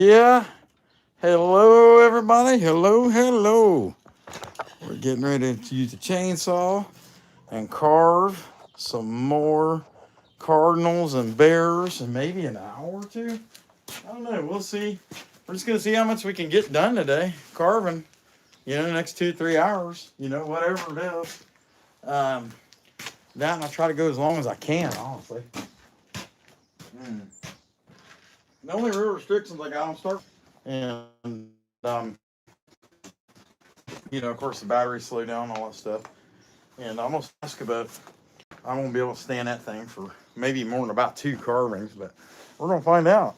Yeah. Hello, everybody. Hello, hello. We're getting ready to use the chainsaw and carve some more Cardinals and Bears in maybe an hour or two. I don't know. We'll see. We're just going to see how much we can get done today. Carving, the next 2 3 hours, whatever it is. Um, that and I try to go as long as I can, honestly. Mm. The only real restrictions I got, I'm start. And, of course, the batteries slow down, all that stuff. And I'm going to ask about, I won't be able to stand that thing for maybe more than about 2 carvings, but we're going to find out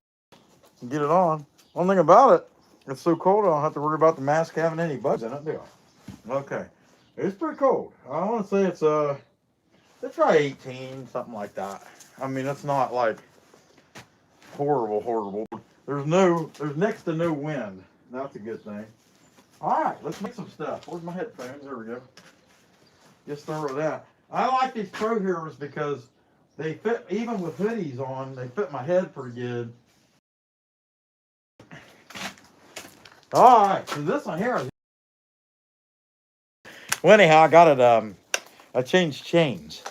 and get it on. One thing about it, it's so cold I don't have to worry about the mask having any bugs in it, do I? Okay. It's pretty cold. I want to say it's probably 18, something like that. I mean, it's not like horrible. There's next to no wind. That's a good thing. All right, let's make some stuff. Where's my headphones? There we go. Just start with that. I like these Pro Heroes because they fit, even with hoodies on, they fit my head pretty good. All right, so this one here. Well, anyhow, I got it. I changed chains,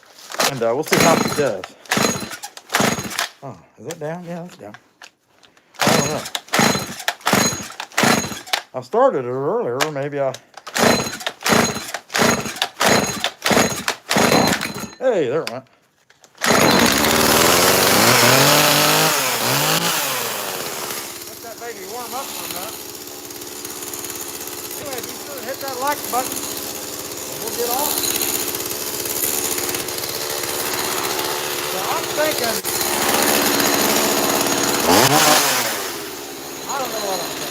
and we'll see how it does. Oh, is that down? Yeah, that's down. I don't know. I started it earlier. Maybe I. Hey, there it went. Let that baby warm up for a minute. Anyway, be sure to hit that like button, and we'll get on. So I'm thinking. I don't know what I'm thinking.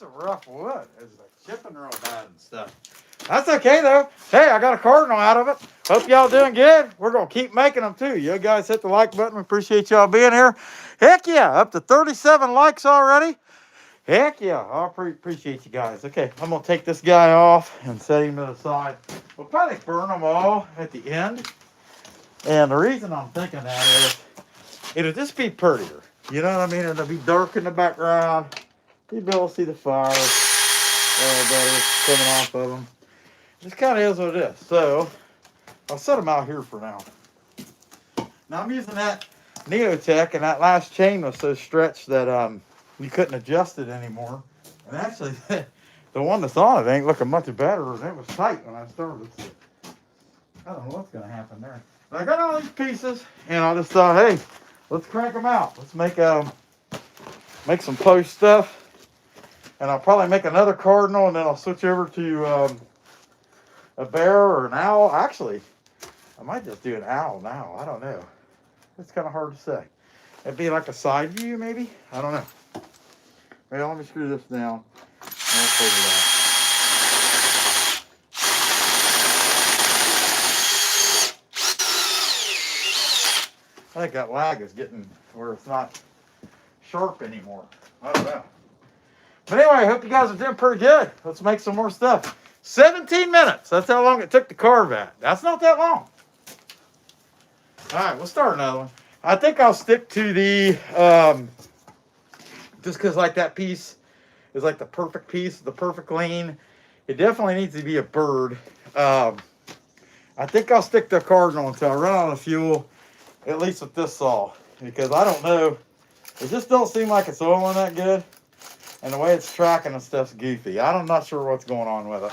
some rough wood. It's like chipping real bad and stuff. That's okay though. Hey, I got a Cardinal out of it. Hope y'all doing good. We're gonna keep making them too. You guys hit the like button. We appreciate y'all being here. Heck yeah, up to 37 likes already. Heck yeah, I appreciate you guys. Okay, I'm gonna take this guy off and set him to the side. We'll probably burn them all at the end. And the reason I'm thinking that is, it'll just be prettier. You know what I mean? It'll be dark in the background. You'll be able to see the fire a little better coming off of them. Just kind of is what it is. So, I'll set them out here for now. Now, I'm using that Neotech, and that last chain was so stretched that you couldn't adjust it anymore. And actually, the one that's on it ain't looking much better, and it was tight when I started. So I don't know what's going to happen there. But I got all these pieces, and I just thought, hey, let's crank them out. Let's make some post stuff. And I'll probably make another Cardinal, and then I'll switch over to a bear or an owl. Actually, I might just do an owl now. I don't know. It's kind of hard to say. It'd be like a side view, maybe? I don't know. Well, let me screw this down. And we'll figure it out. I think that lag is getting where it's not sharp anymore. I don't know. But anyway, I hope you guys are doing pretty good. Let's make some more stuff. 17 minutes. That's how long it took to carve at. That's not that long. All right, we'll start another one. I think I'll stick to the, just because like that piece is like the perfect piece, the perfect lean. It definitely needs to be a bird. I think I'll stick to a Cardinal until I run out of fuel, at least with this saw. Because I don't know, it just don't seem like it's oiling that good. And the way it's tracking and stuff's goofy. I'm not sure what's going on with it.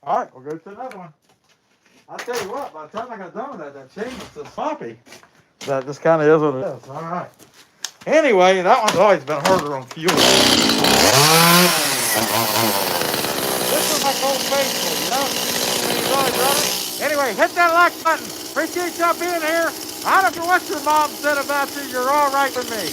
All right, we'll go to another one. I'll tell you what, by the time I got done with that chain was so sloppy. That just kind of is what it is. All right. Anyway, that one's always been harder on fuel. This is like old faithful, you know? He's always running. Anyway, hit that like button. Appreciate y'all being here. I don't care what your mom said about you. You're all right with me.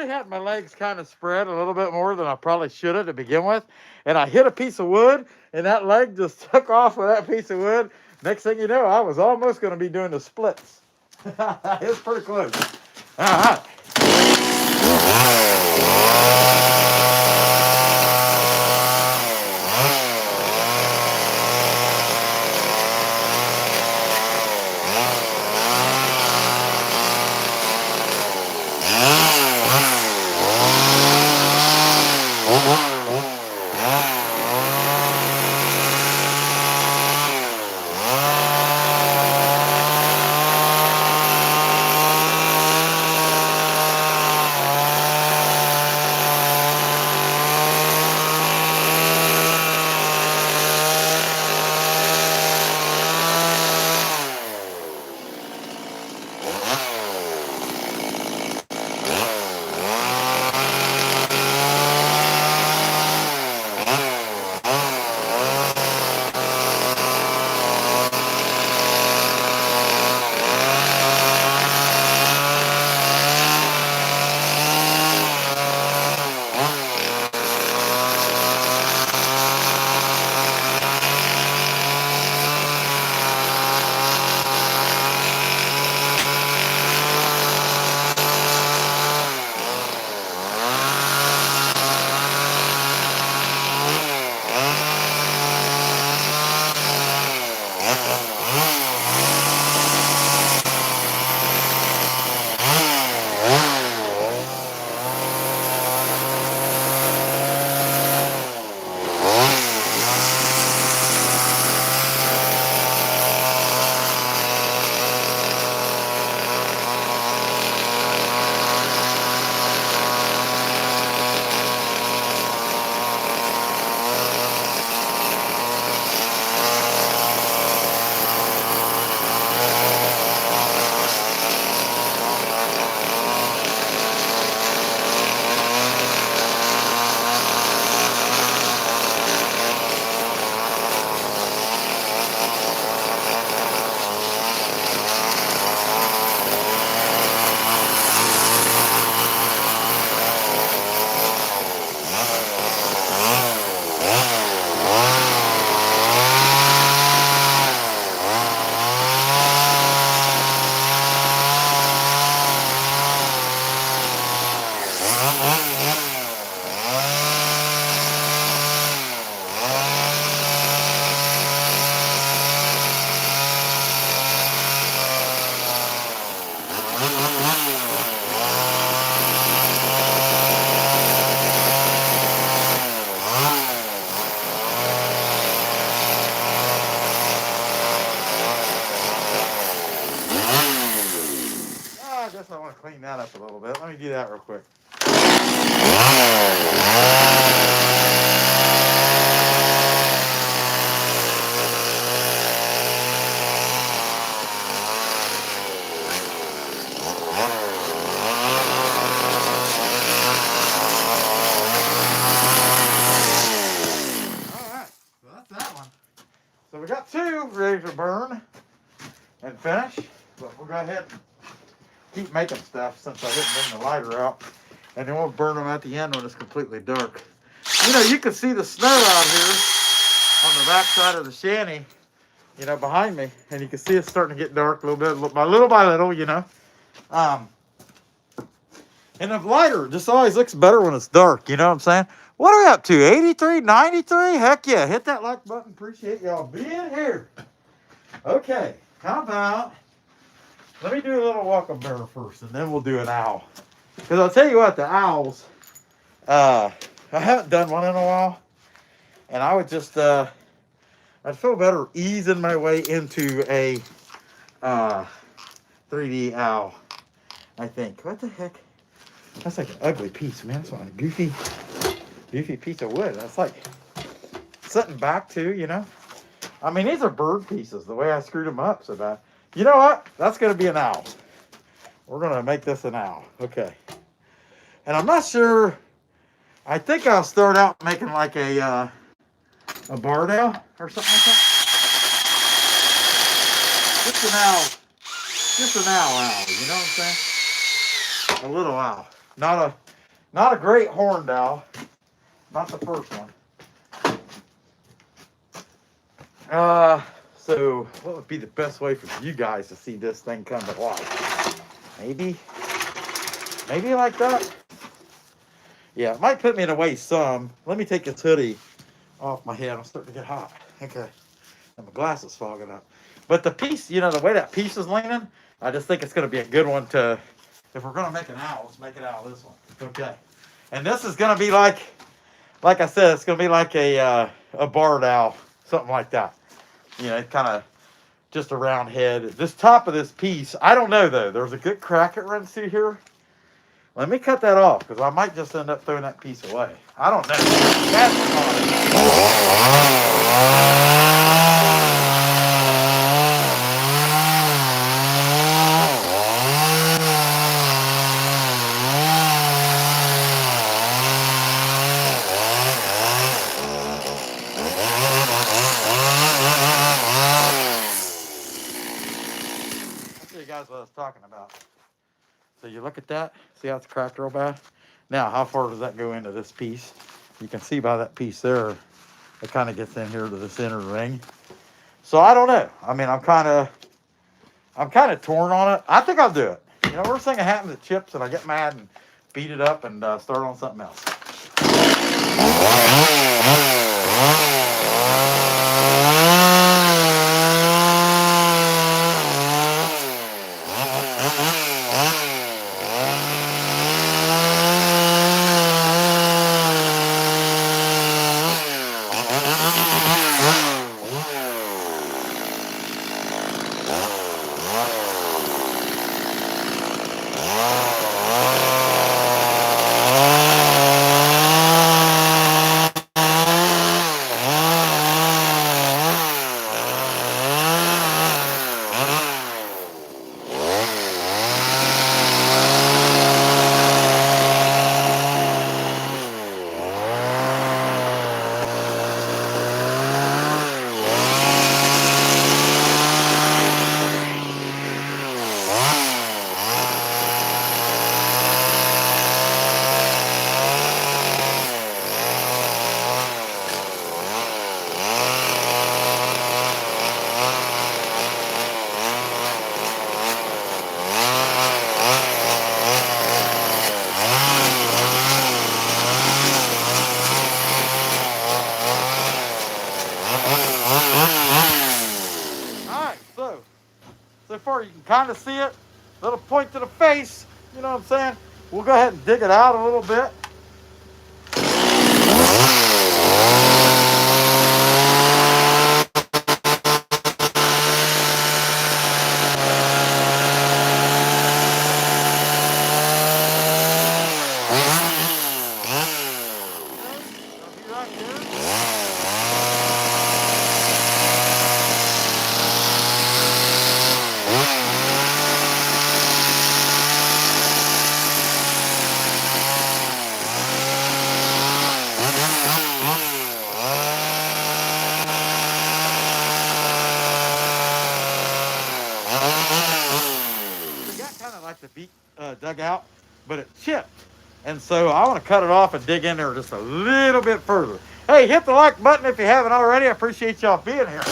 really had my legs kind of spread a little bit more than I probably should have to begin with. And I hit a piece of wood, and that leg just took off with that piece of wood. Next thing you know, I was almost going to be doing the splits. It was pretty close. All right. I guess I want to clean that up a little bit. Let me do that real quick. Alright, so that's that one. So we got two ready to burn and finish. But we'll go ahead and keep making stuff since I didn't bring the lighter out. And then we'll burn them at the end when it's completely dark. You know, you can see the snow out here on the back side of the shanty, you know, behind me. And you can see it's starting to get dark a little bit, by little, you know. And the lighter just always looks better when it's dark, you know what I'm saying? What are we up to, 83, 93? Heck yeah, hit that like button. Appreciate y'all being here. Okay, how about, let me do a little welcome bear first, and then we'll do an owl. Because I'll tell you what, the owls, I haven't done one in a while. And I would just, I'd feel better easing my way into a 3D owl, I think. What the heck? That's like an ugly piece, man. That's like a goofy piece of wood. That's like sitting back too, you know? I mean, these are bird pieces, the way I screwed them up so bad. You know what? That's going to be an owl. We're going to make this an owl. Okay. And I'm not sure. I think I'll start out making like a barred owl or something like that. Just an owl, you know what I'm saying? A little owl. Not Not a great horn dowel. Not the first one. So what would be the best way for you guys to see this thing come to life? Maybe like that. Yeah, it might put me in a way some. Let me take this hoodie off my head. I'm starting to get hot. Okay. And my glasses fogging up. But the piece, the way that piece is leaning, I just think it's going to be a good one to, if we're going to make an owl, let's make it out of this one. Okay. And this is going to be like I said, it's going to be like a barred owl, something like that. Kind of just a round head. This top of this piece, I don't know though. There's a good crack that runs through here. Let me cut that off because I might just end up throwing that piece away. I don't know. I'll show you guys what I was talking about. So you look at that, see how it's cracked real bad? Now, how far does that go into this piece? You can see by that piece there, it kind of gets in here to this inner ring. So I don't know. I mean, I'm kind of torn on it. I think I'll do it. Worst thing that happens to chips and I get mad and beat it up and start on something else. So far you can kind of see it. Little point to the face, you know what I'm saying? We'll go ahead and dig it out a little bit. The beak dug out, but it chipped, and so I want to cut it off and dig in there just a little bit further. Hey, hit the like button if you haven't already. I appreciate y'all being here.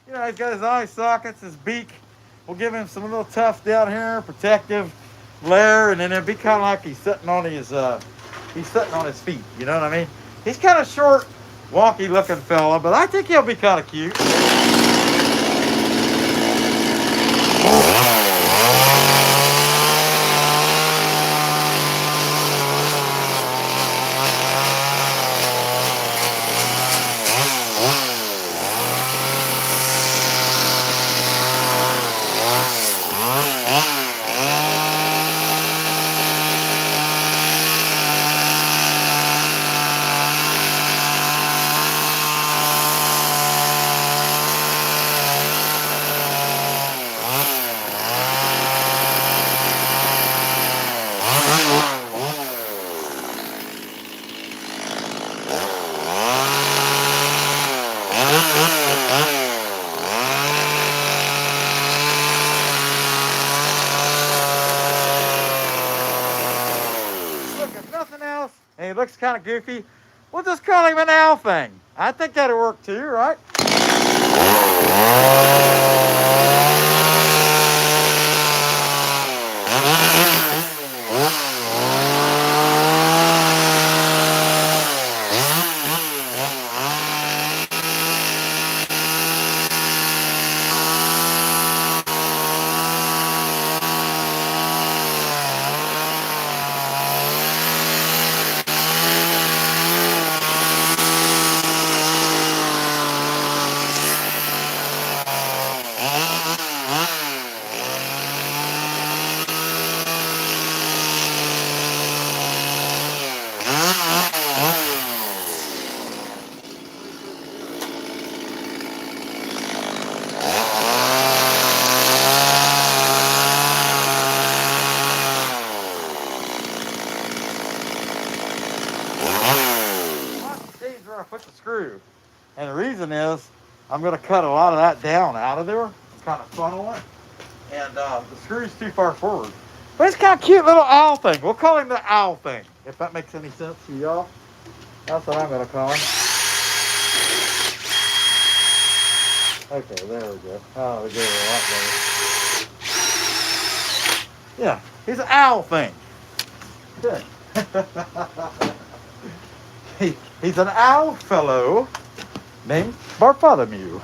You know, he's got his eye sockets, his beak. We'll give him some little tuft down here, protective layer, and then it'll be kind of like he's sitting on his feet. You know what I mean? He's kind of short, wonky looking fella, but I think he'll be kind of cute. And he looks kind of goofy. We'll just call him an owl thing. I think that'll work too, right? Where I put the screw, and the reason is I'm going to cut a lot of that down out of there and kind of funnel it, and the screw's too far forward. But it's kind of cute little owl thing. We'll call him the owl thing, if that makes any sense to y'all. That's what I'm going to call him. Okay, there we go. Oh, we get it a lot better. Yeah, he's an owl thing. Good. He's an owl fellow named Bartholomew.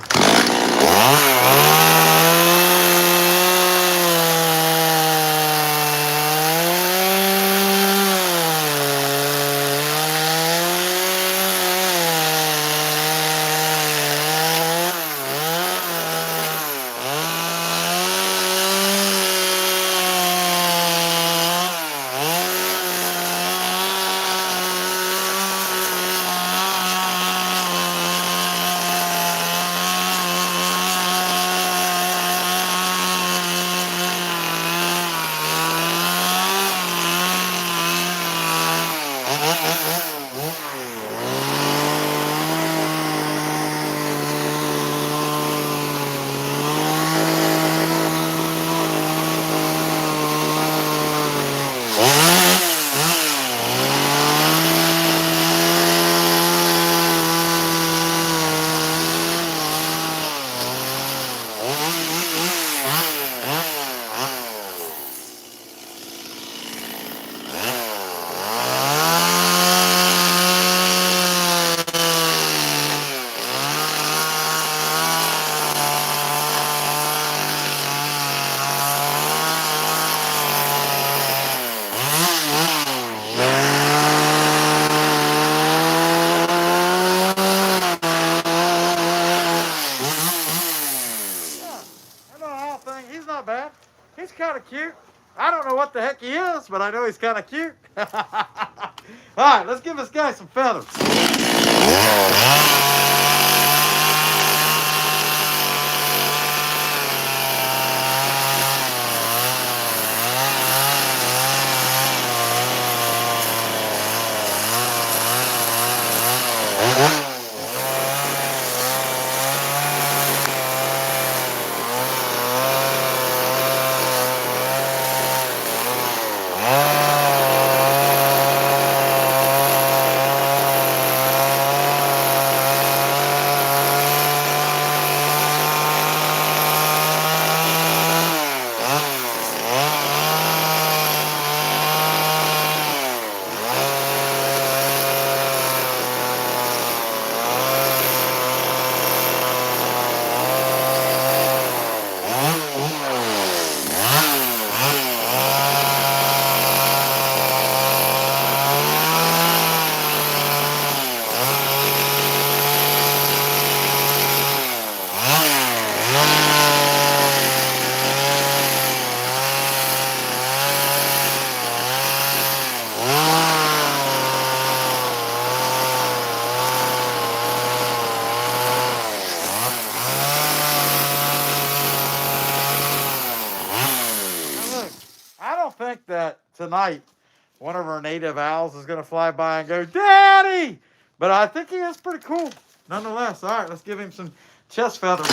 He's not bad. He's kind of cute. I don't know what the heck he is, but I know he's kind of cute. All right, let's give this guy some feathers. tonight, one of our native owls is going to fly by and go, Daddy! But I think he is pretty cool. Nonetheless, all right, let's give him some chest feathers.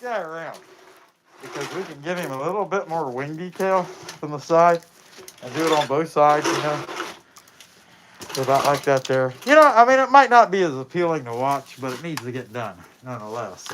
Guy around because we can give him a little bit more wing detail from the side and do it on both sides, you know, about like that there. You know, I mean, it might not be as appealing to watch, but it needs to get done nonetheless.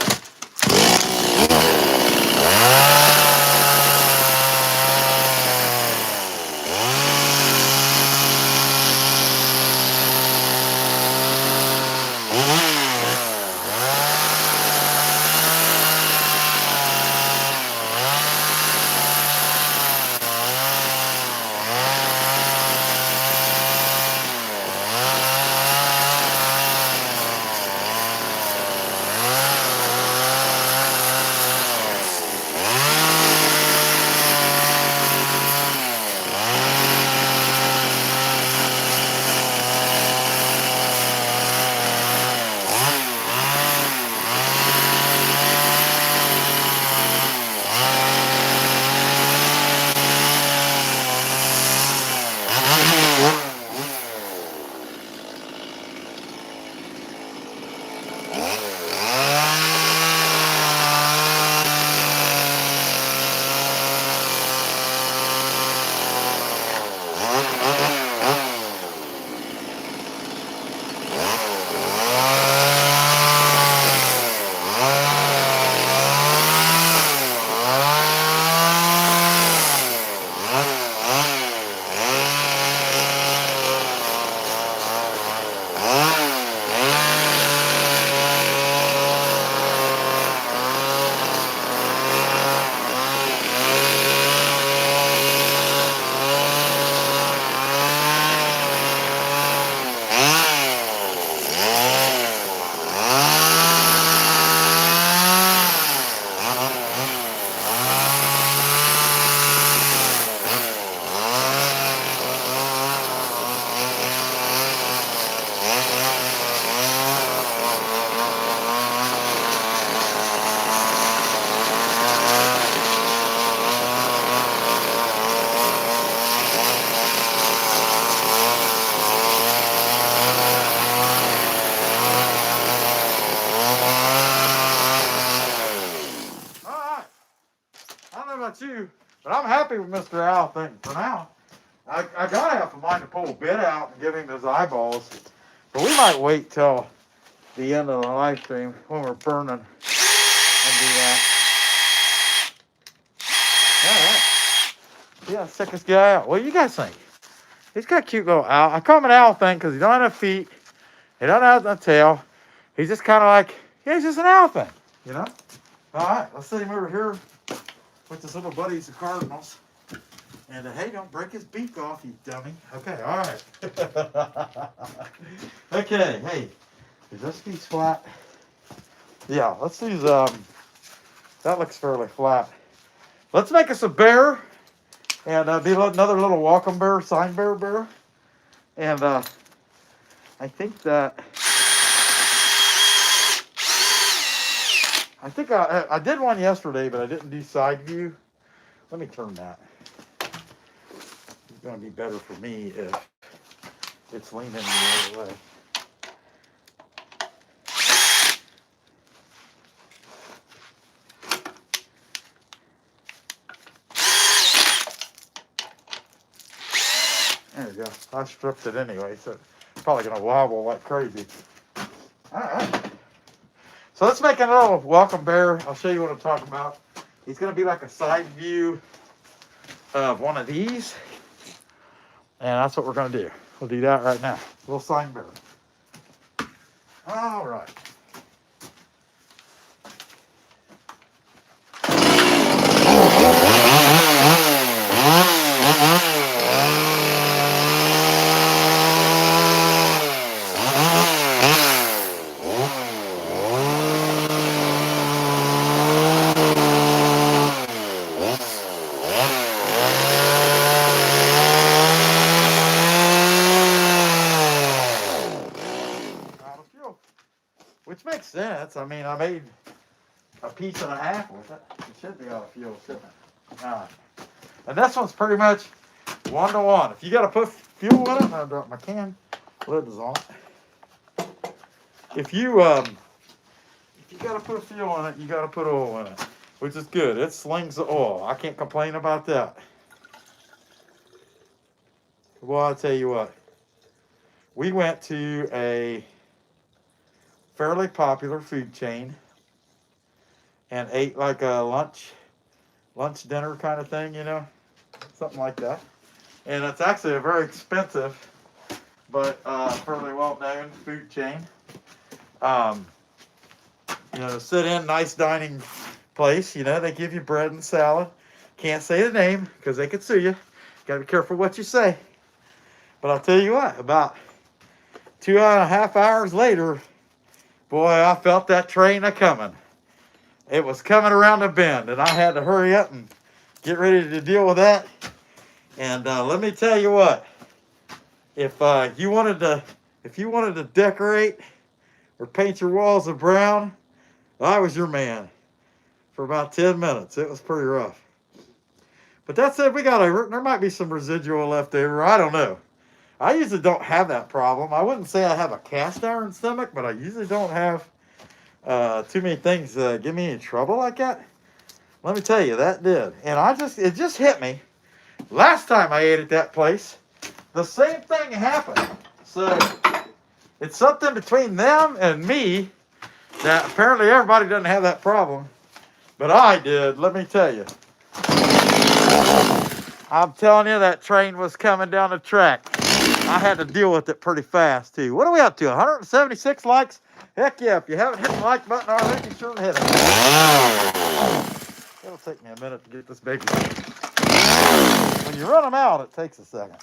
You, but I'm happy with Mr. Owl thing for now. I gotta have a mind to pull a bit out and give him his eyeballs, but we might wait till the end of the live stream when we're burning and do that. All right. Yeah, check this guy out. What do you guys think? He's got a cute little owl. I call him an owl thing because he don't have feet. He don't have a tail. He's just kind of like, yeah, he's just an owl thing, you know? All right, let's set him over here with his little buddies, the Cardinals. And hey, don't break his beak off, you dummy. Okay, all right. Okay, hey, is this piece flat? Yeah, let's use, that looks fairly flat. Let's make us a bear and be another little welcome bear, sign bear. And I think that, I did one yesterday, but I didn't do side view. Let me turn that. It's going to be better for me if it's leaning the other way. There you go. I stripped it anyway, so it's probably going to wobble like crazy. All right. So let's make a little welcome bear. I'll show you what I'm talking about. He's going to be like a side view of one of these. And that's what we're going to do. We'll do that right now. Little sign bear. All right. Out of fuel. Which makes sense. I mean, I made a piece and a half with it. It should be out of fuel, shouldn't it? All right. And this one's pretty much 1-to-1. If you got to put fuel in it, I'll drop my can. Lid is on it. If you got to put fuel in it, you got to put oil in it, which is good. It slings the oil. I can't complain about that. Well, I'll tell you what. We went to a fairly popular food chain and ate like a lunch dinner kind of thing, you know, something like that. And it's actually a very expensive but fairly well-known food chain. You know, sit in, nice dining place. You know, they give you bread and salad. Can't say the name because they could sue you. Got to be careful what you say. But I'll tell you what, about 2.5 hours later, boy, I felt that train a-coming. It was coming around the bend, and I had to hurry up and get ready to deal with that. And let me tell you what, if you wanted to decorate or paint your walls of brown, I was your man for about 10 minutes. It was pretty rough. But that said, we got over it. There might be some residual left over. I don't know. I usually don't have that problem. I wouldn't say I have a cast iron stomach, but I usually don't have too many things give me in trouble like that. Let me tell you, that did. And it just hit me. Last time I ate at that place, the same thing happened. So it's something between them and me that apparently everybody doesn't have that problem. But I did, let me tell you. I'm telling you, that train was coming down the track. I had to deal with it pretty fast, too. What are we up to, 176 likes? Heck yeah, if you haven't hit the like button already, be sure to hit it. It'll take me a minute to get this baby. When you run them out, it takes a second.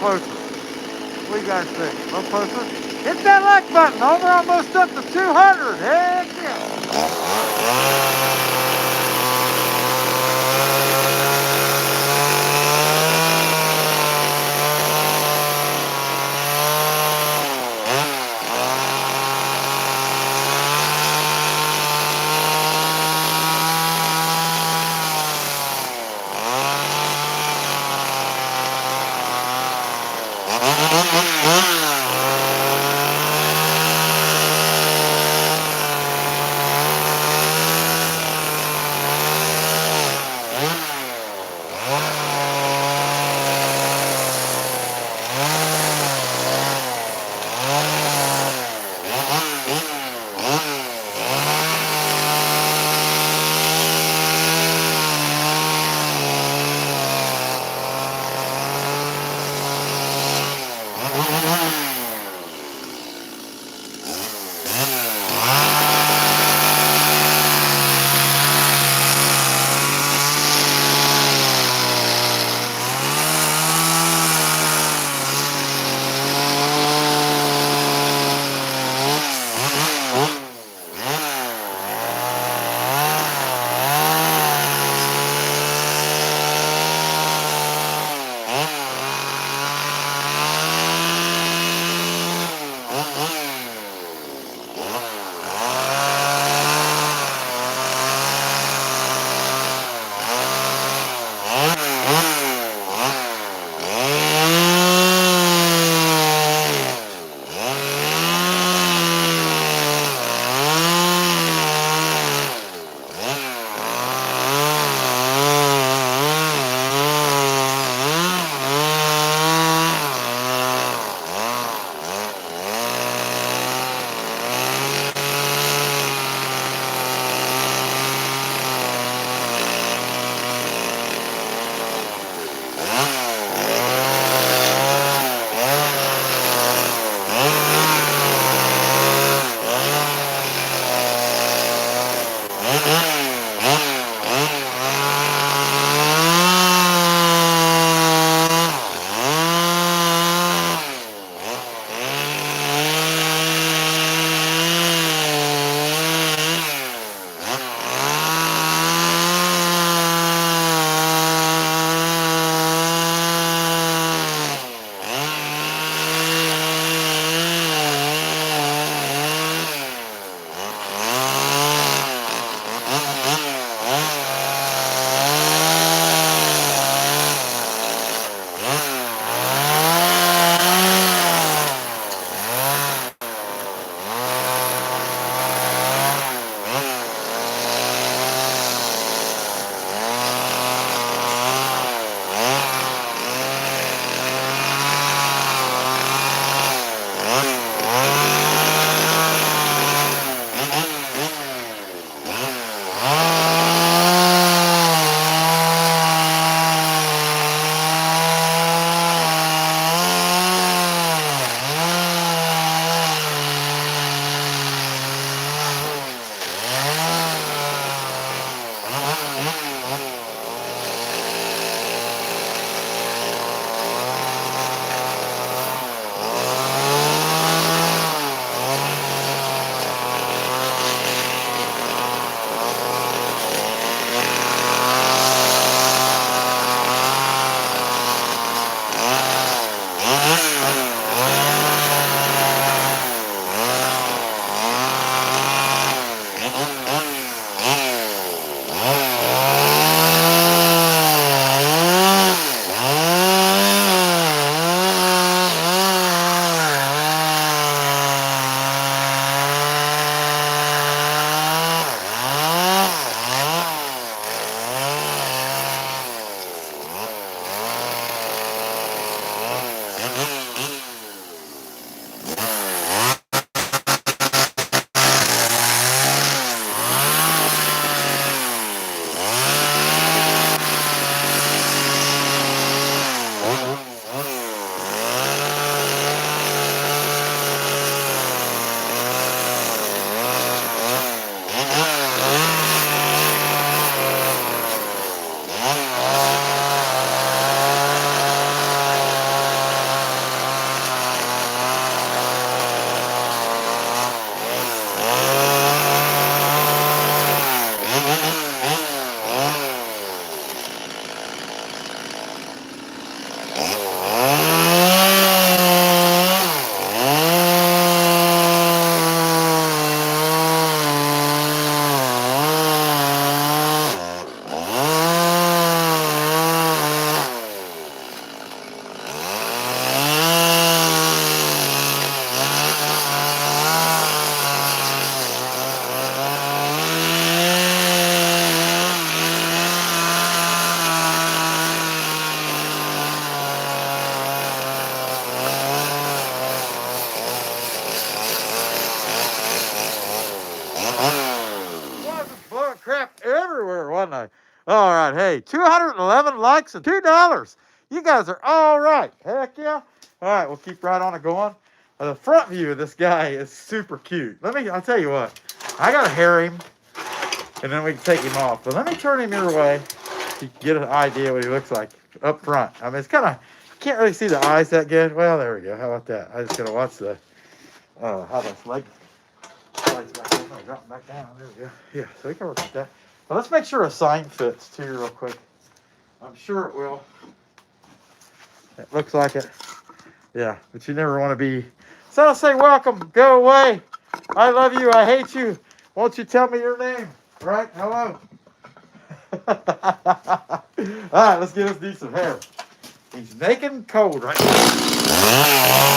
closer. What do you guys think? A little closer? Hit that like button. We're almost up to 200. Heck yeah. I? All right. Hey, 211 likes and $2. You guys are all right. Heck yeah. All right. We'll keep right on it going. The front view of this guy is super cute. I'll tell you what. I got to hair him and then we can take him off. But let me turn him your way so you can get an idea what he looks like up front. I mean, it's kind of, can't really see the eyes that good. Well, there we go. How about that? I just got to watch the, how this leg slides back up. I drop back down. There we go. Yeah, so we can work with that. But let's make sure a sign fits too real quick. I'm sure it will. It looks like it. Yeah, but you never want to be, so I'll say welcome, go away. I love you, I hate you. Won't you tell me your name? Right? Hello. All right, let's get us decent hair. He's naked and cold right now.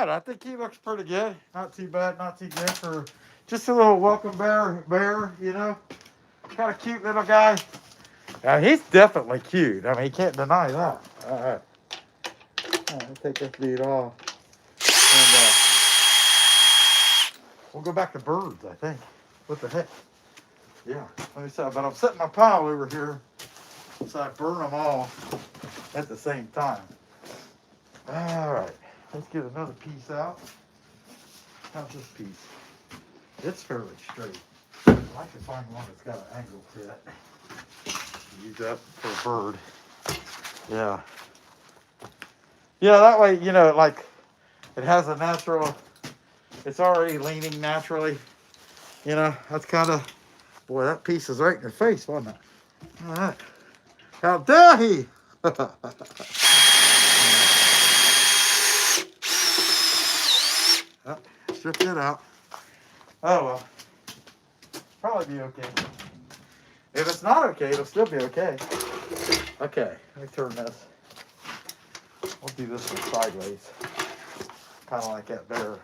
I think he looks pretty good. Not too bad, not too good for just a little welcome bear, you know. Kind of cute little guy. He's definitely cute. I mean, you can't deny that. All right. I'll take this dude off. And we'll go back to birds, I think. What the heck? Yeah. Let me see. But I'm setting my pile over here so I burn them all at the same time. All right. Let's get another piece out. How's this piece? It's fairly straight. I like to find one that's got an angle to it. Use that for a bird. Yeah. Yeah, that way, you know, like it has a natural, it's already leaning naturally. You know, that's kind of, boy, that piece is right in your face, wasn't it? All right. How dare he? Oh, strip that out. Oh, well. Probably be okay. If it's not okay, it'll still be okay. Okay, let me turn this. I'll do this one sideways. Kind of like that better.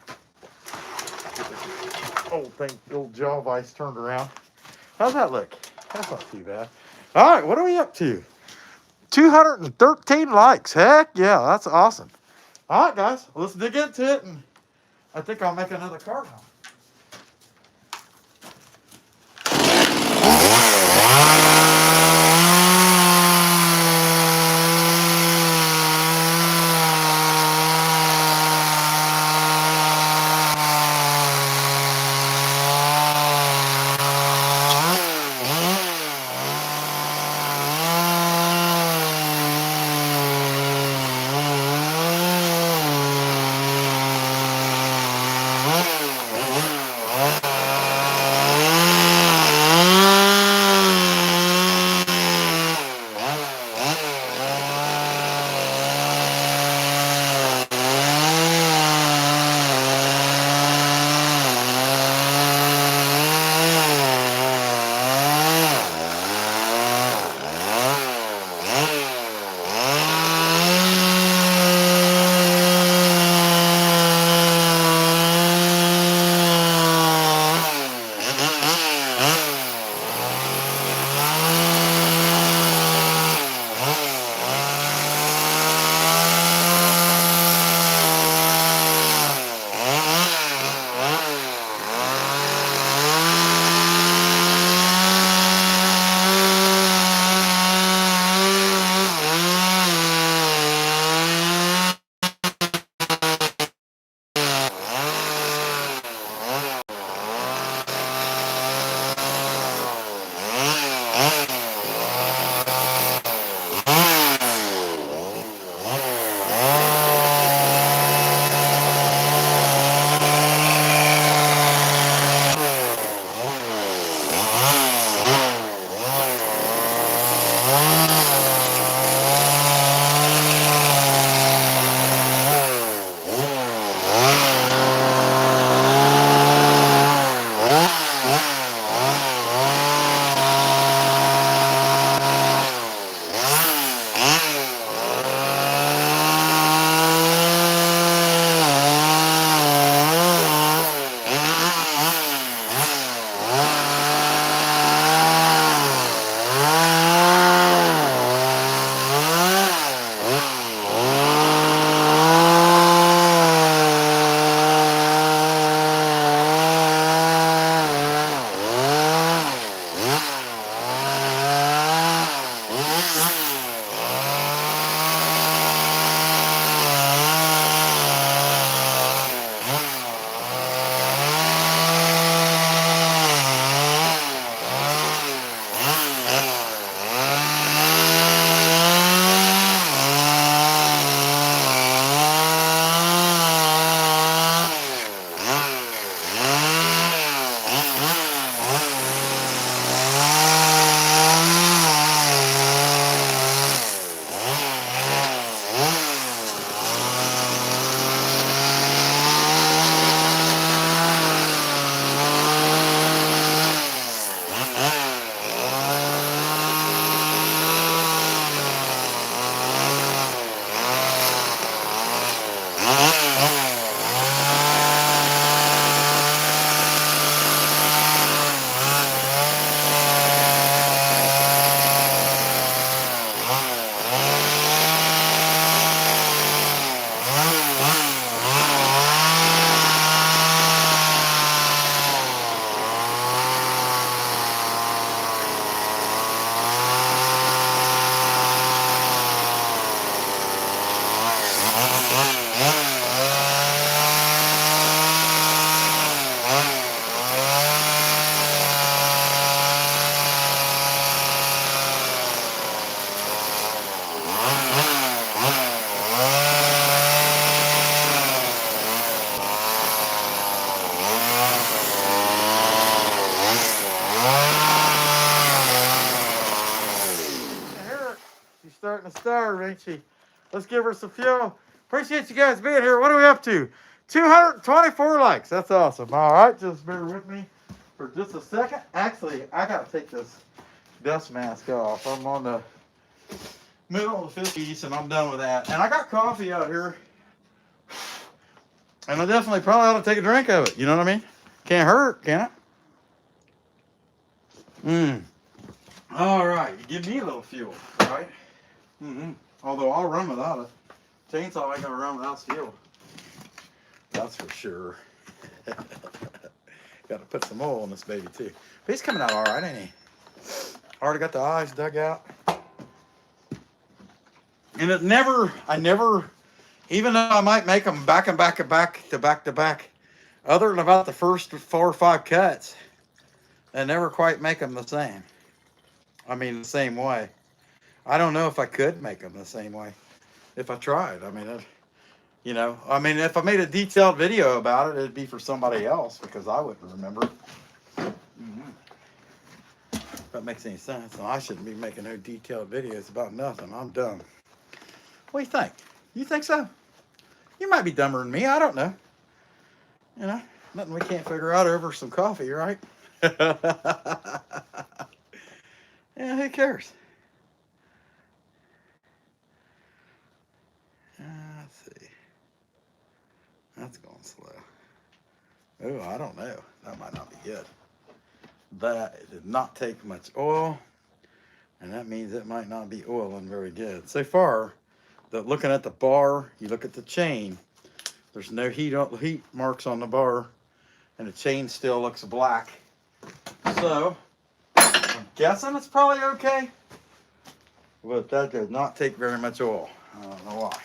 Old thing, old jaw vise turned around. How's that look? That's not too bad. All right, what are we up to? 213 likes. Heck yeah, that's awesome. All right, guys, let's dig into it, and I think I'll make another Cardinal. ain't she? Let's give her some fuel. Appreciate you guys being here. What are we up to? 224 likes. That's awesome. All right, just bear with me for just a second. Actually, I got to take this dust mask off. I'm on the middle of the 50s, and I'm done with that. And I got coffee out here, and I definitely probably ought to take a drink of it. You know what I mean? Can't hurt, can it? All right, you give me a little fuel, right? Although I'll run without it. Chainsaw ain't gonna run without steel. That's for sure. Got to put some oil on this baby too. But he's coming out all right, ain't he? Already got the eyes dug out. And I never, even though I might make them back to back, other than about the first 4 or 5 cuts, I never quite make them the same. I mean, the same way. I don't know if I could make them the same way if I tried. I mean, if I made a detailed video about it, it'd be for somebody else because I wouldn't remember. If that makes any sense. And I shouldn't be making no detailed videos about nothing. I'm dumb. What do you think? You think so? You might be dumber than me. I don't know. Nothing we can't figure out over some coffee, right? Yeah, who cares? Let's see. That's going slow. Oh, I don't know. That might not be good. That did not take much oil, and that means it might not be oiling very good. So far, looking at the bar, you look at the chain, there's no heat marks on the bar, and the chain still looks black. So, I'm guessing it's probably okay, but that does not take very much oil. I don't know why.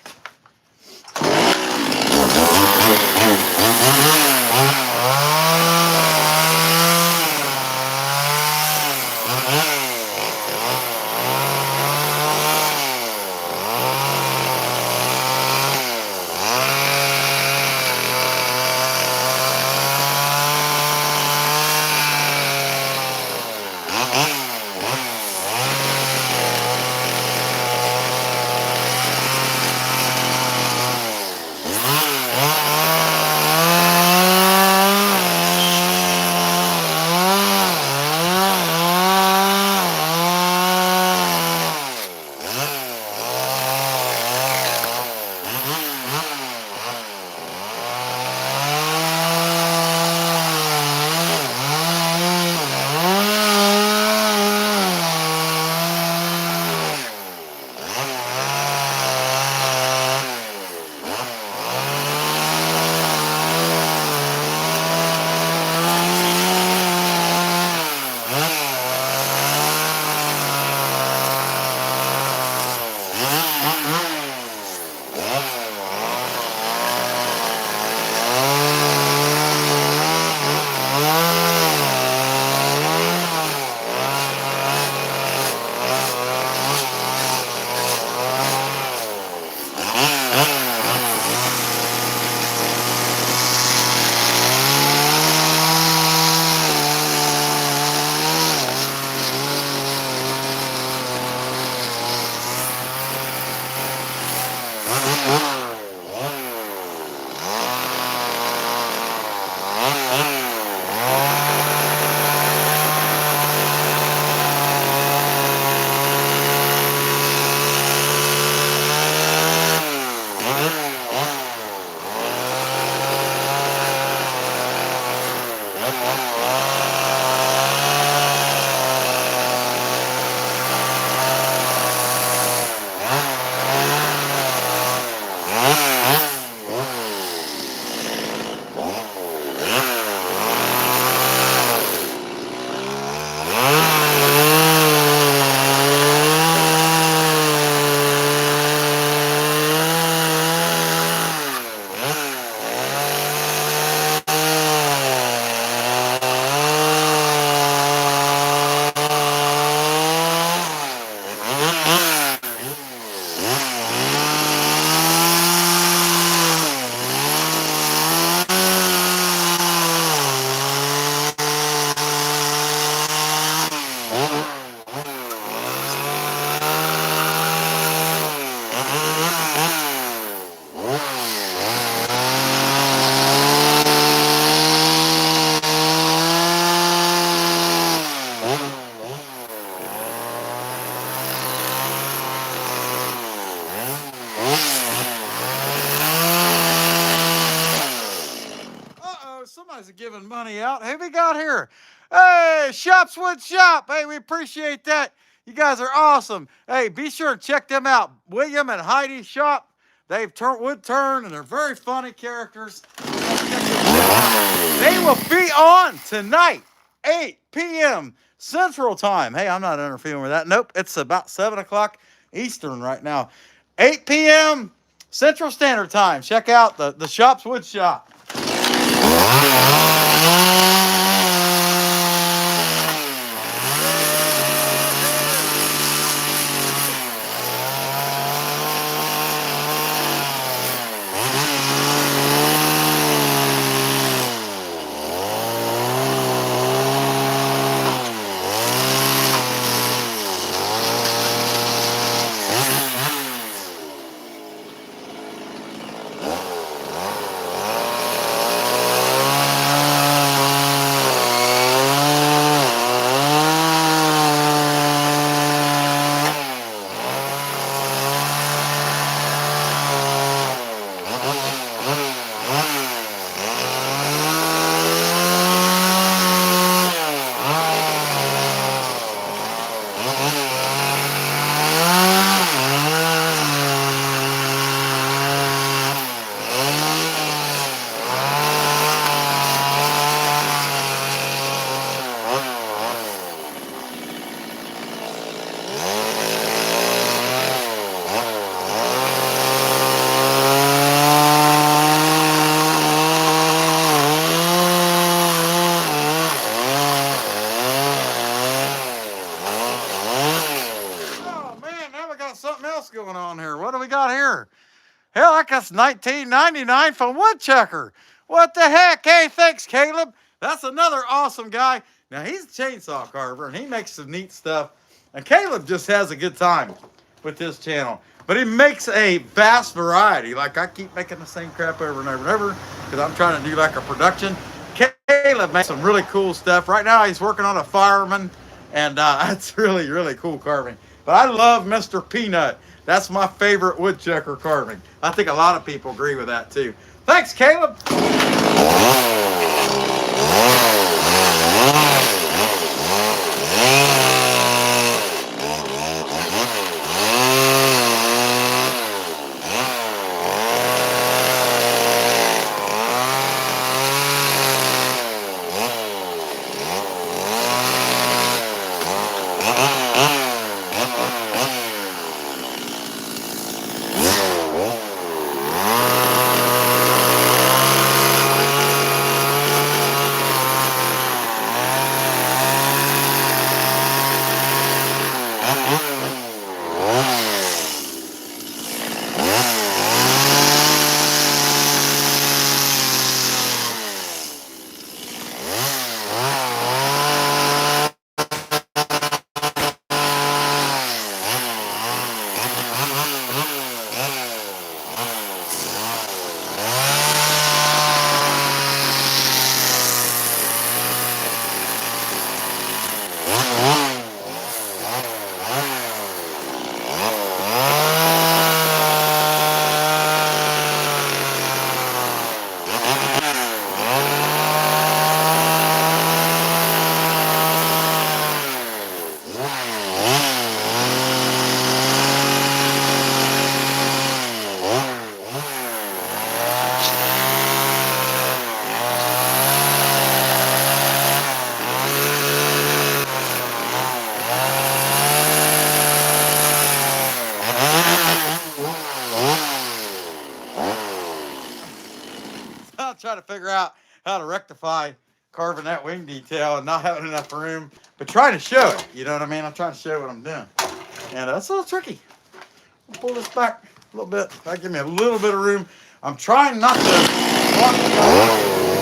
giving money out. Who we got here? Hey, Shops Wood Shop. Hey, we appreciate that. You guys are awesome. Hey, be sure to check them out. William and Heidi Shop. They've wood turn, and they're very funny characters. They will be on tonight, 8 p.m. Central Time. Hey, I'm not interfering with that. Nope, it's about 7 o'clock Eastern right now. 8 p.m. Central Standard Time. Check out the Shops Wood Shop. Something else going on here. What do we got here? Hell, that gets $19.99 from Woodchucker. What the heck? Hey, thanks, Caleb. That's another awesome guy. Now, he's a chainsaw carver, and he makes some neat stuff. And Caleb just has a good time with this channel. But he makes a vast variety. Like, I keep making the same crap over and over and over because I'm trying to do like a production. Caleb makes some really cool stuff. Right now, he's working on a fireman, and that's really, really cool carving. But I love Mr. Peanut. That's my favorite woodchucker carving. I think a lot of people agree with that too. Thanks, Caleb. I'll try to figure out how to rectify carving that wing detail and not having enough room, but trying to show it. You know what I mean? I'm trying to show what I'm doing. And that's a little tricky. I'll pull this back a little bit. That'll give me a little bit of room. I'm trying not to block the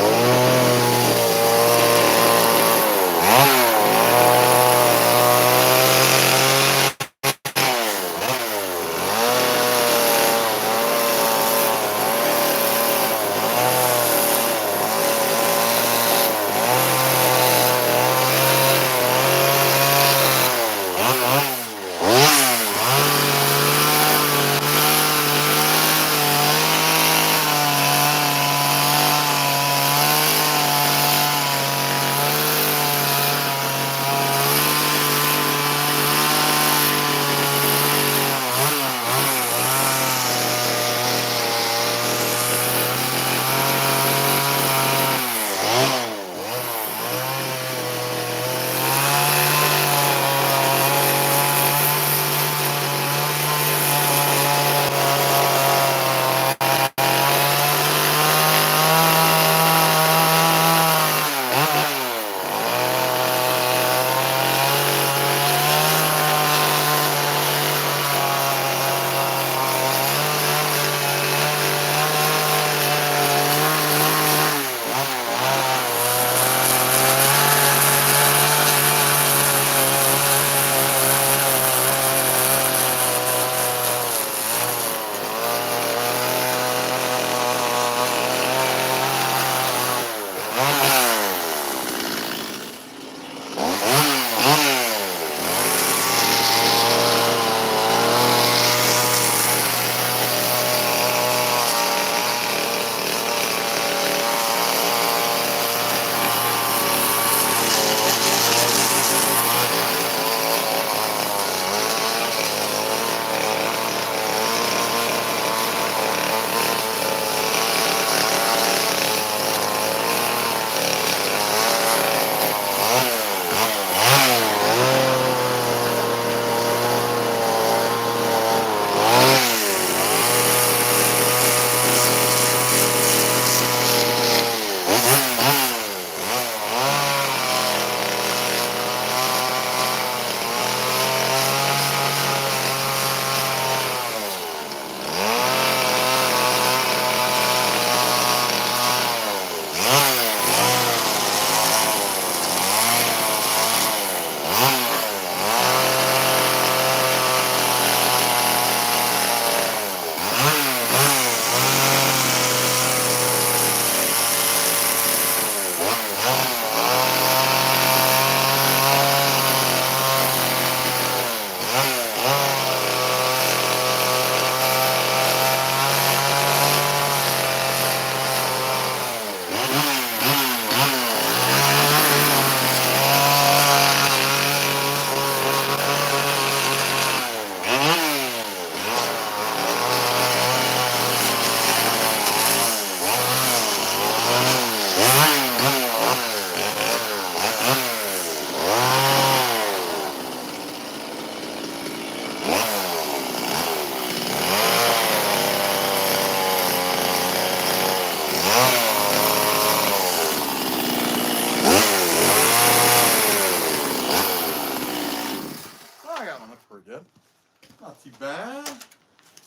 Not too bad.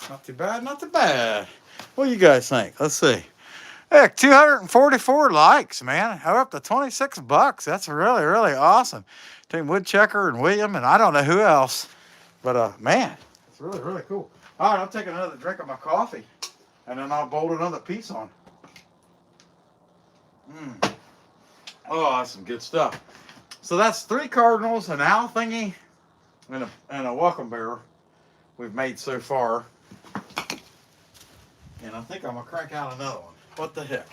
Not too bad. Not too bad. What do you guys think? Let's see. Heck, 244 likes, man. We're up to 26 bucks. That's really, really awesome. Team Woodchecker and William, and I don't know who else. But, man, it's really, really cool. All right, I'll take another drink of my coffee, and then I'll bolt another piece on. Oh, that's some good stuff. So that's 3 Cardinals, an owl thingy, and a welcome bearer we've made so far. And I think I'm going to crank out another one. What the heck?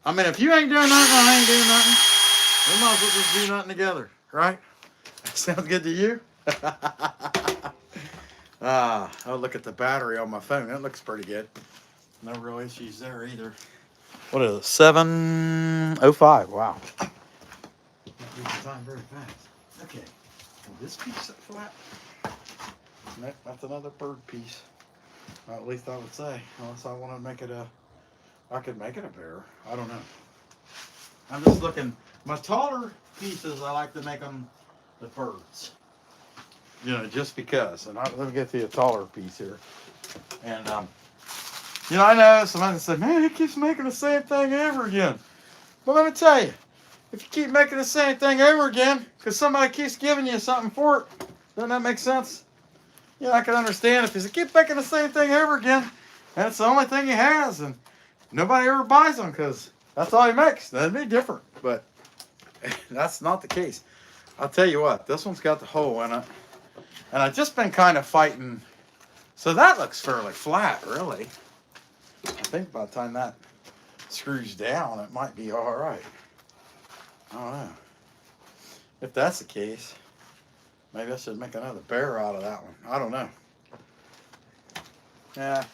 I mean, if you ain't doing nothing, I ain't doing nothing. We might as well just do nothing together, right? That sounds good to you? Oh, look at the battery on my phone. That looks pretty good. No real issues there either. What is it? 7:05. Wow. Not losing time very fast. Okay. Will this piece sit flat? Nope, that's another bird piece. Well, at least I would say. Unless I want to make it I could make it a bear. I don't know. I'm just looking. My taller pieces, I like to make them the birds. You know, just because. And let me get to a taller piece here. And, you know, I know somebody said, man, he keeps making the same thing over again. But let me tell you, if you keep making the same thing over again, because somebody keeps giving you something for it, doesn't that make sense? Yeah, I can understand if you keep making the same thing over again, and it's the only thing he has, and nobody ever buys them because that's all he makes. That'd be different, but that's not the case. I'll tell you what, this one's got the hole in it, and I've just been kind of fighting. So that looks fairly flat, really. I think by the time that screws down, it might be all right. I don't know. If that's the case, maybe I should make another bear out of that one. I don't know. Yeah,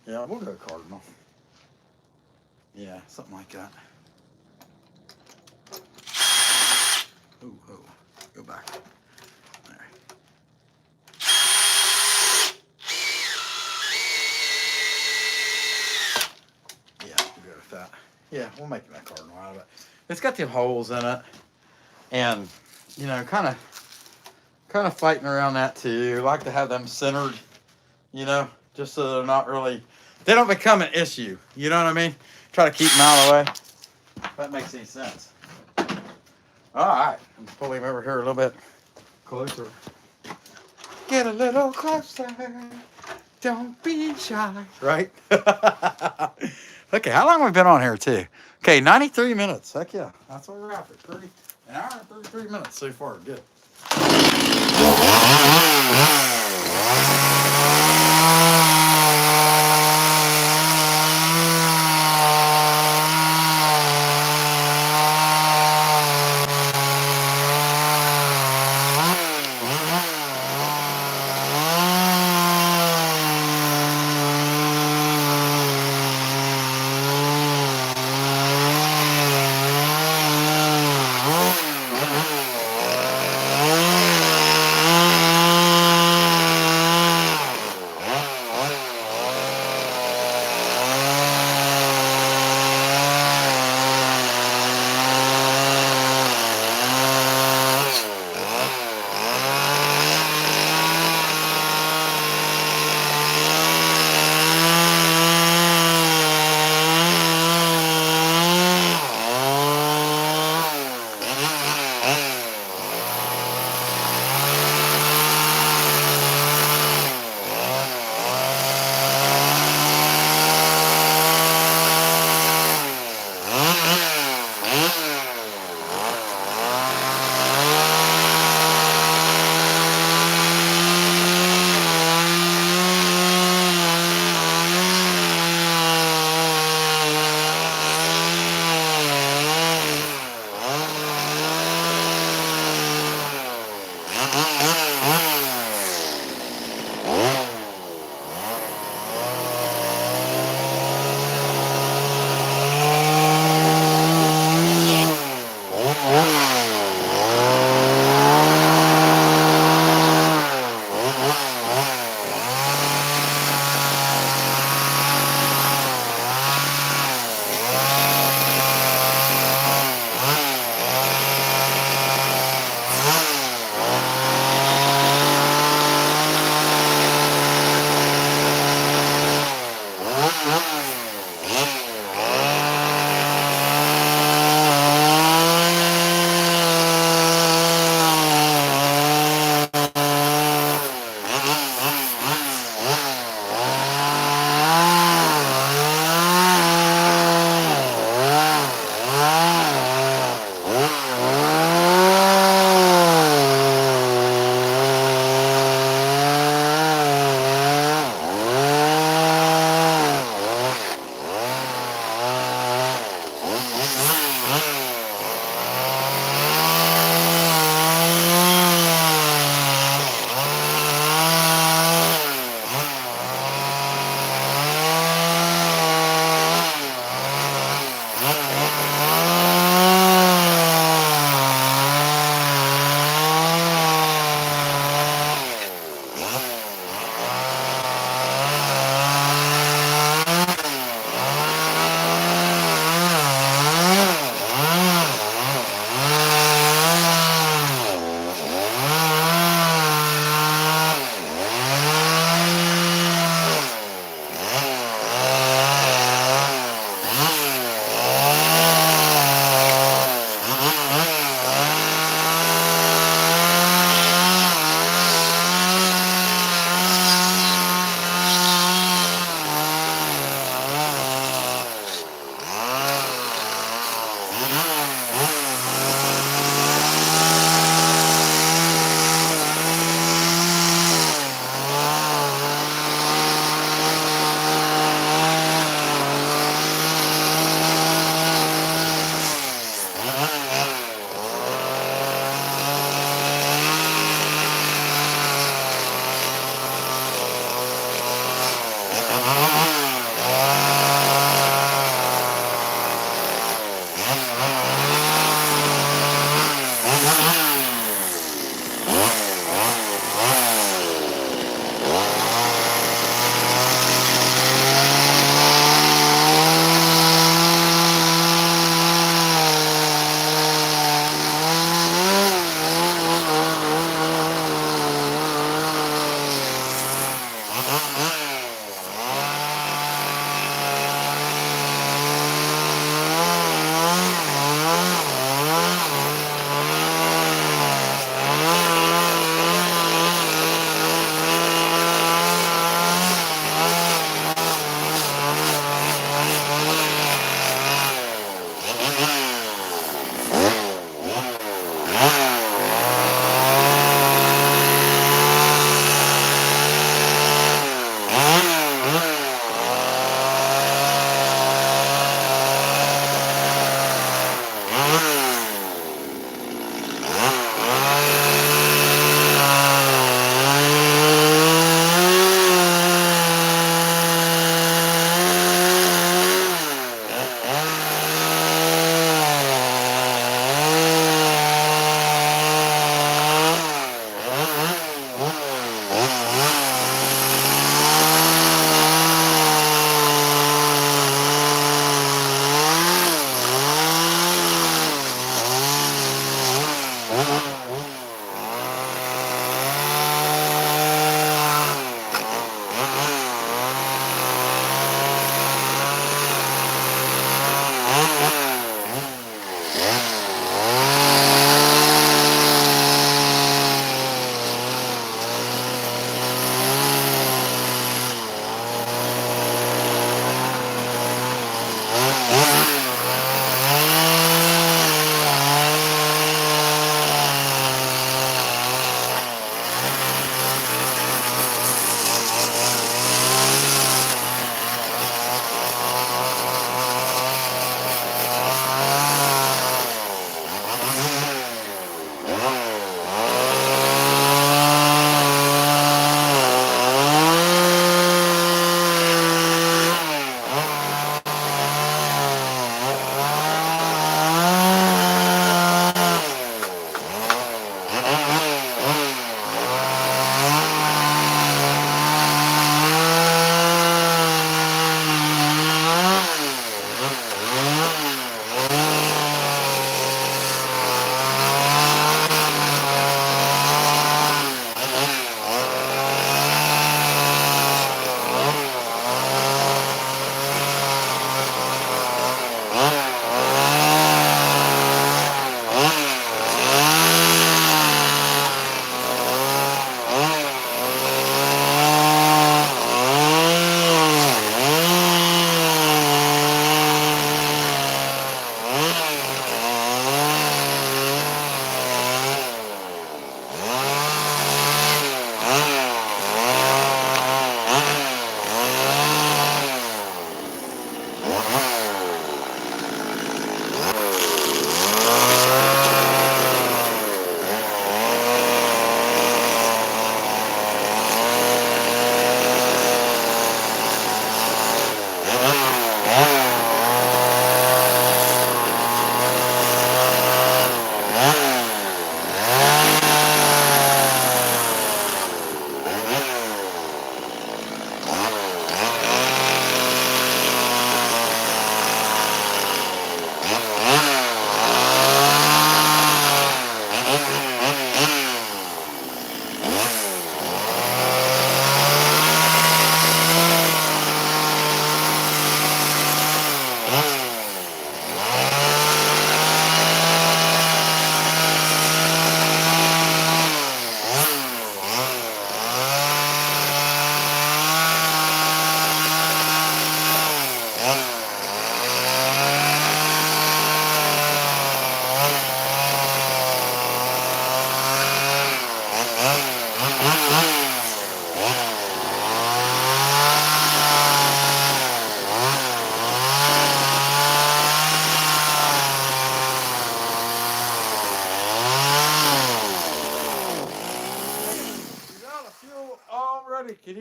we'll go Cardinal. Yeah, something like that. Ooh, go back. There. Yeah, we'll go with that. Yeah, we'll make that Cardinal out of it. It's got the holes in it, and you know, kind of fighting around that too. Like to have them centered, you know, just so they're not really, they don't become an issue. You know what I mean? Try to keep them out of the way. If that makes any sense. All right, let's pull him over here a little bit closer. Get a little closer. Don't be shy. Right? Okay, how long have we been on here too? Okay, 93 minutes. Heck yeah, that's what we're after. An hour and 33 minutes so far. Good.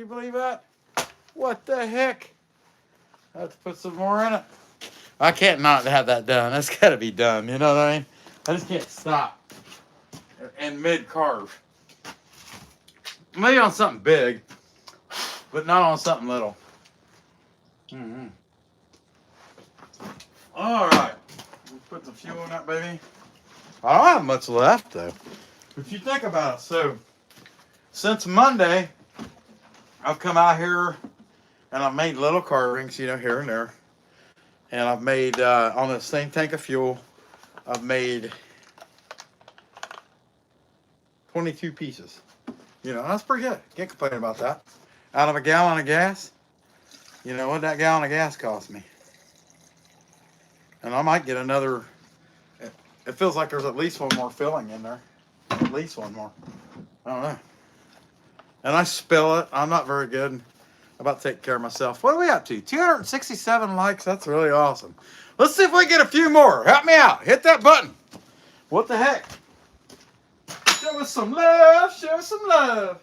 you believe that? What the heck? I have to put some more in it. I can't not have that done. That's got to be done. You know what I mean? I just can't stop in mid carve. Maybe on something big, but not on something little. Mm-hmm. All right. We'll put the fuel in that baby. I don't have much left though. If you think about it, so since Monday, I've come out here and I've made little carvings, you know, here and there. And I've made, on the same tank of fuel, I've made 22 pieces. You know, that's pretty good. Can't complain about that. Out of a gallon of gas, you know what that gallon of gas cost me? And I might get another, it feels like there's at least one more filling in there. At least one more. I don't know. And I spill it. I'm not very good about taking care of myself. What are we up to? 267 likes. That's really awesome. Let's see if we can get a few more. Help me out. Hit that button. What the heck? Show us some love. Show us some love.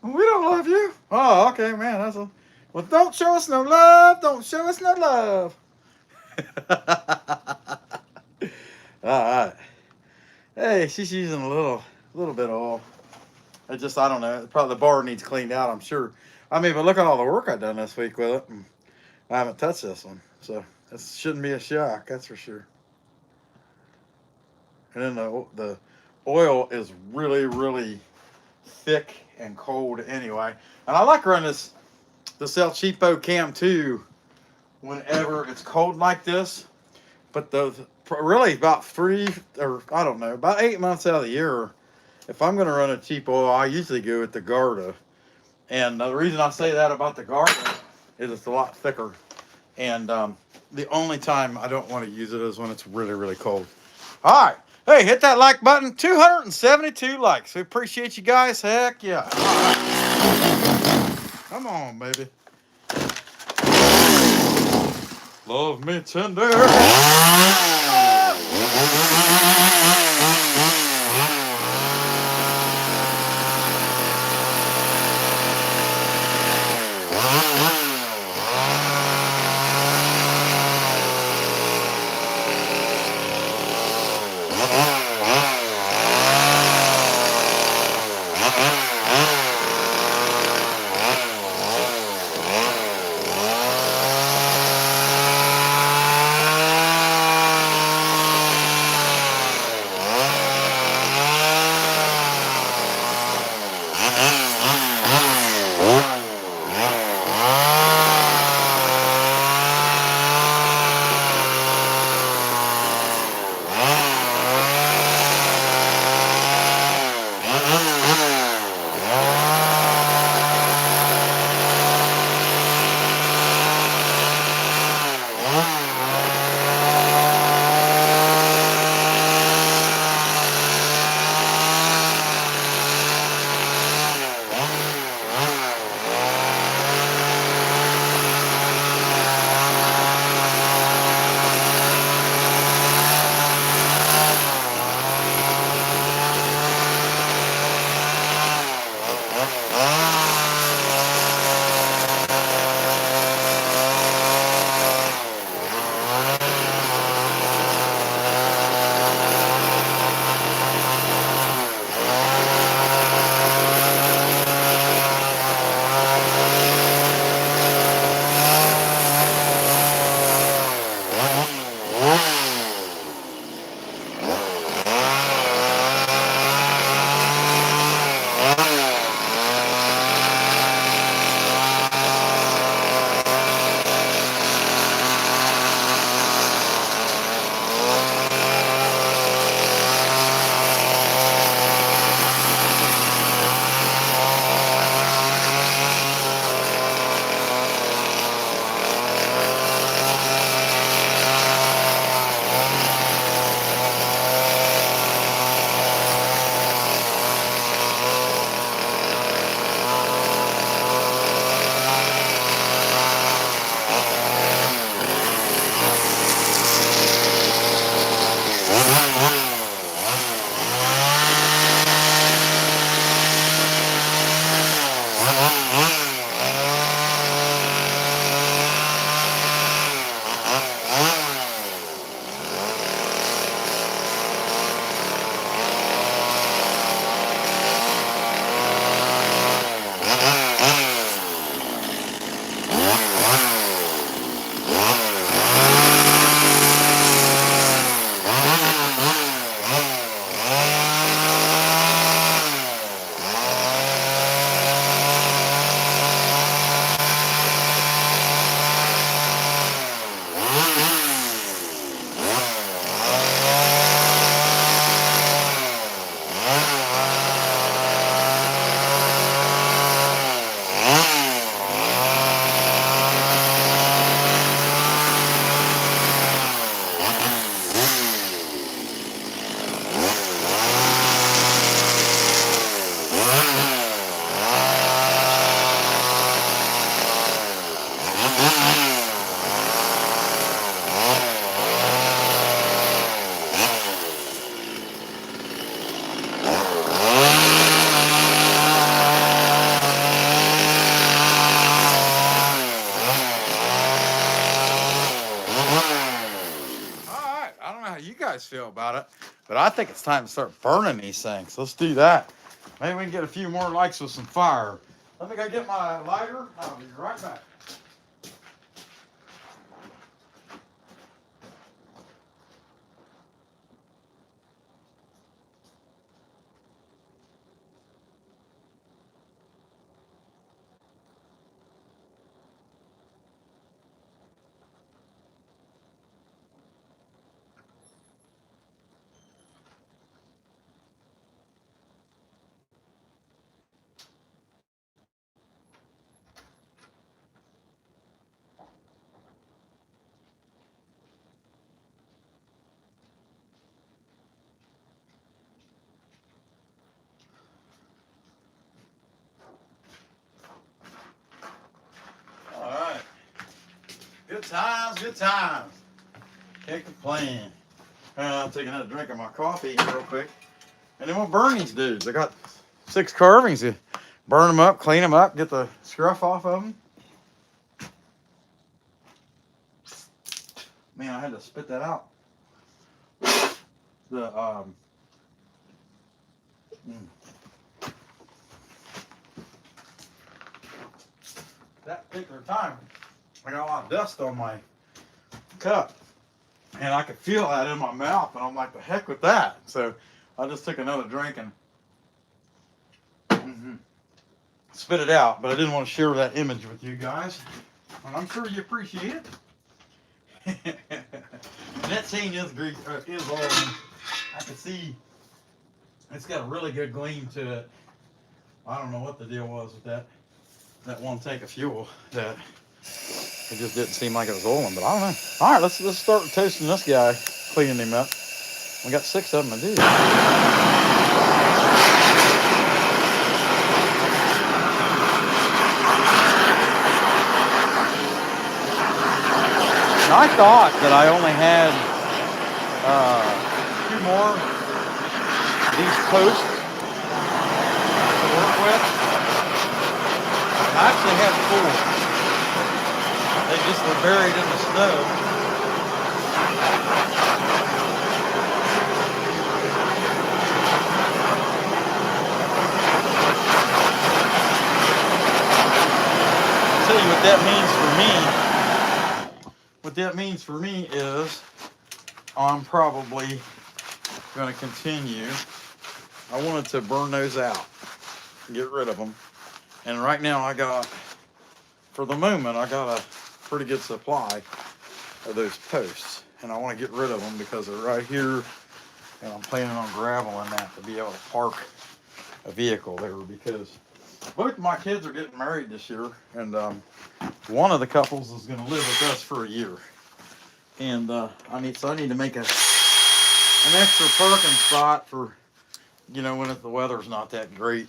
We don't love you. Oh, okay, man. That's a. Well, don't show us no love. Don't show us no love. All right. Hey, she's using a little bit of oil. I don't know. Probably the bar needs cleaned out, I'm sure. I mean, but look at all the work I've done this week with it. And I haven't touched this one. So this shouldn't be a shock, that's for sure. And then the oil is really, really thick and cold anyway. And I like running this El Cheapo Cam 2 whenever it's cold like this. But really about about 8 months out of the year, if I'm going to run a cheap oil, I usually go with the Garda. And the reason I say that about the Garda is it's a lot thicker. And the only time I don't want to use it is when it's really, really cold. All right. Hey, hit that like button. 272 likes. We appreciate you guys. Heck yeah. All right. Come on, baby. Love me tender. you guys feel about it. But I think it's time to start burning these things. Let's do that. Maybe we can get a few more likes with some fire. Let me go get my lighter. I'll be right back. All right. Good times, good times. Can't complain. I'll take another drink of my coffee real quick. And then we'll burn these dudes. I got 6 carvings. You burn them up, clean them up, get the scruff off of them. Man, I had to spit that out. That particular time, I got a lot of dust on my cup. And I could feel that in my mouth, and I'm like, the heck with that. So I just took another drink and spit it out. But I didn't want to share that image with you guys. And I'm sure you appreciate it. And that chain is old. I can see it's got a really good gleam to it. I don't know what the deal was with that one tank of fuel. That it just didn't seem like it was oiling, but I don't know. All right, let's start toasting this guy, cleaning him up. We got 6 of them to do. Now, I thought that I only had 2 more of these posts to work with. I actually had 4. They just were buried in the snow. I'll tell you what that means for me. What that means for me is I'm probably going to continue. I wanted to burn those out, get rid of them. And right now I got, for the moment, I got a pretty good supply of those posts. And I want to get rid of them because they're right here. And I'm planning on graveling that to be able to park a vehicle there, because both my kids are getting married this year. And one of the couples is going to live with us for a year. And I need to make an extra parking spot for, when the weather's not that great.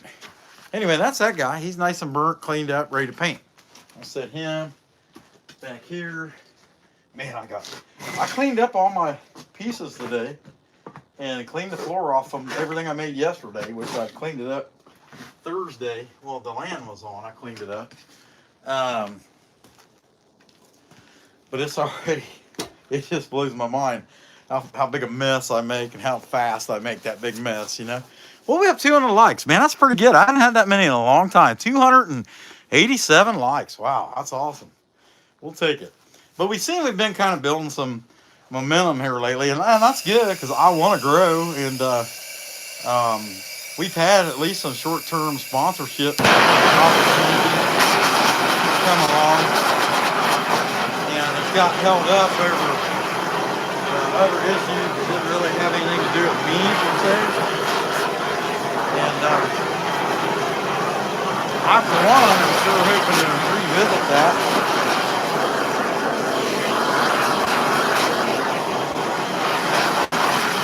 Anyway, that's that guy. He's nice and burnt, cleaned up, ready to paint. I'll set him back here. Man, I cleaned up all my pieces today and cleaned the floor off from everything I made yesterday, which I cleaned it up Thursday. Well, the land was on. I cleaned it up. But it's already, it just blows my mind how big a mess I make and how fast I make that big mess, Well, we have 200 likes, man. That's pretty good. I haven't had that many in a long time. 287 likes. Wow, that's awesome. We'll take it. But we've been kind of building some momentum here lately, and that's good because I want to grow. And we've had at least some short-term sponsorship opportunities come along, and it's got held up over other issues that didn't really have anything to do with me, per se. And I, for one, am sure hoping to revisit that.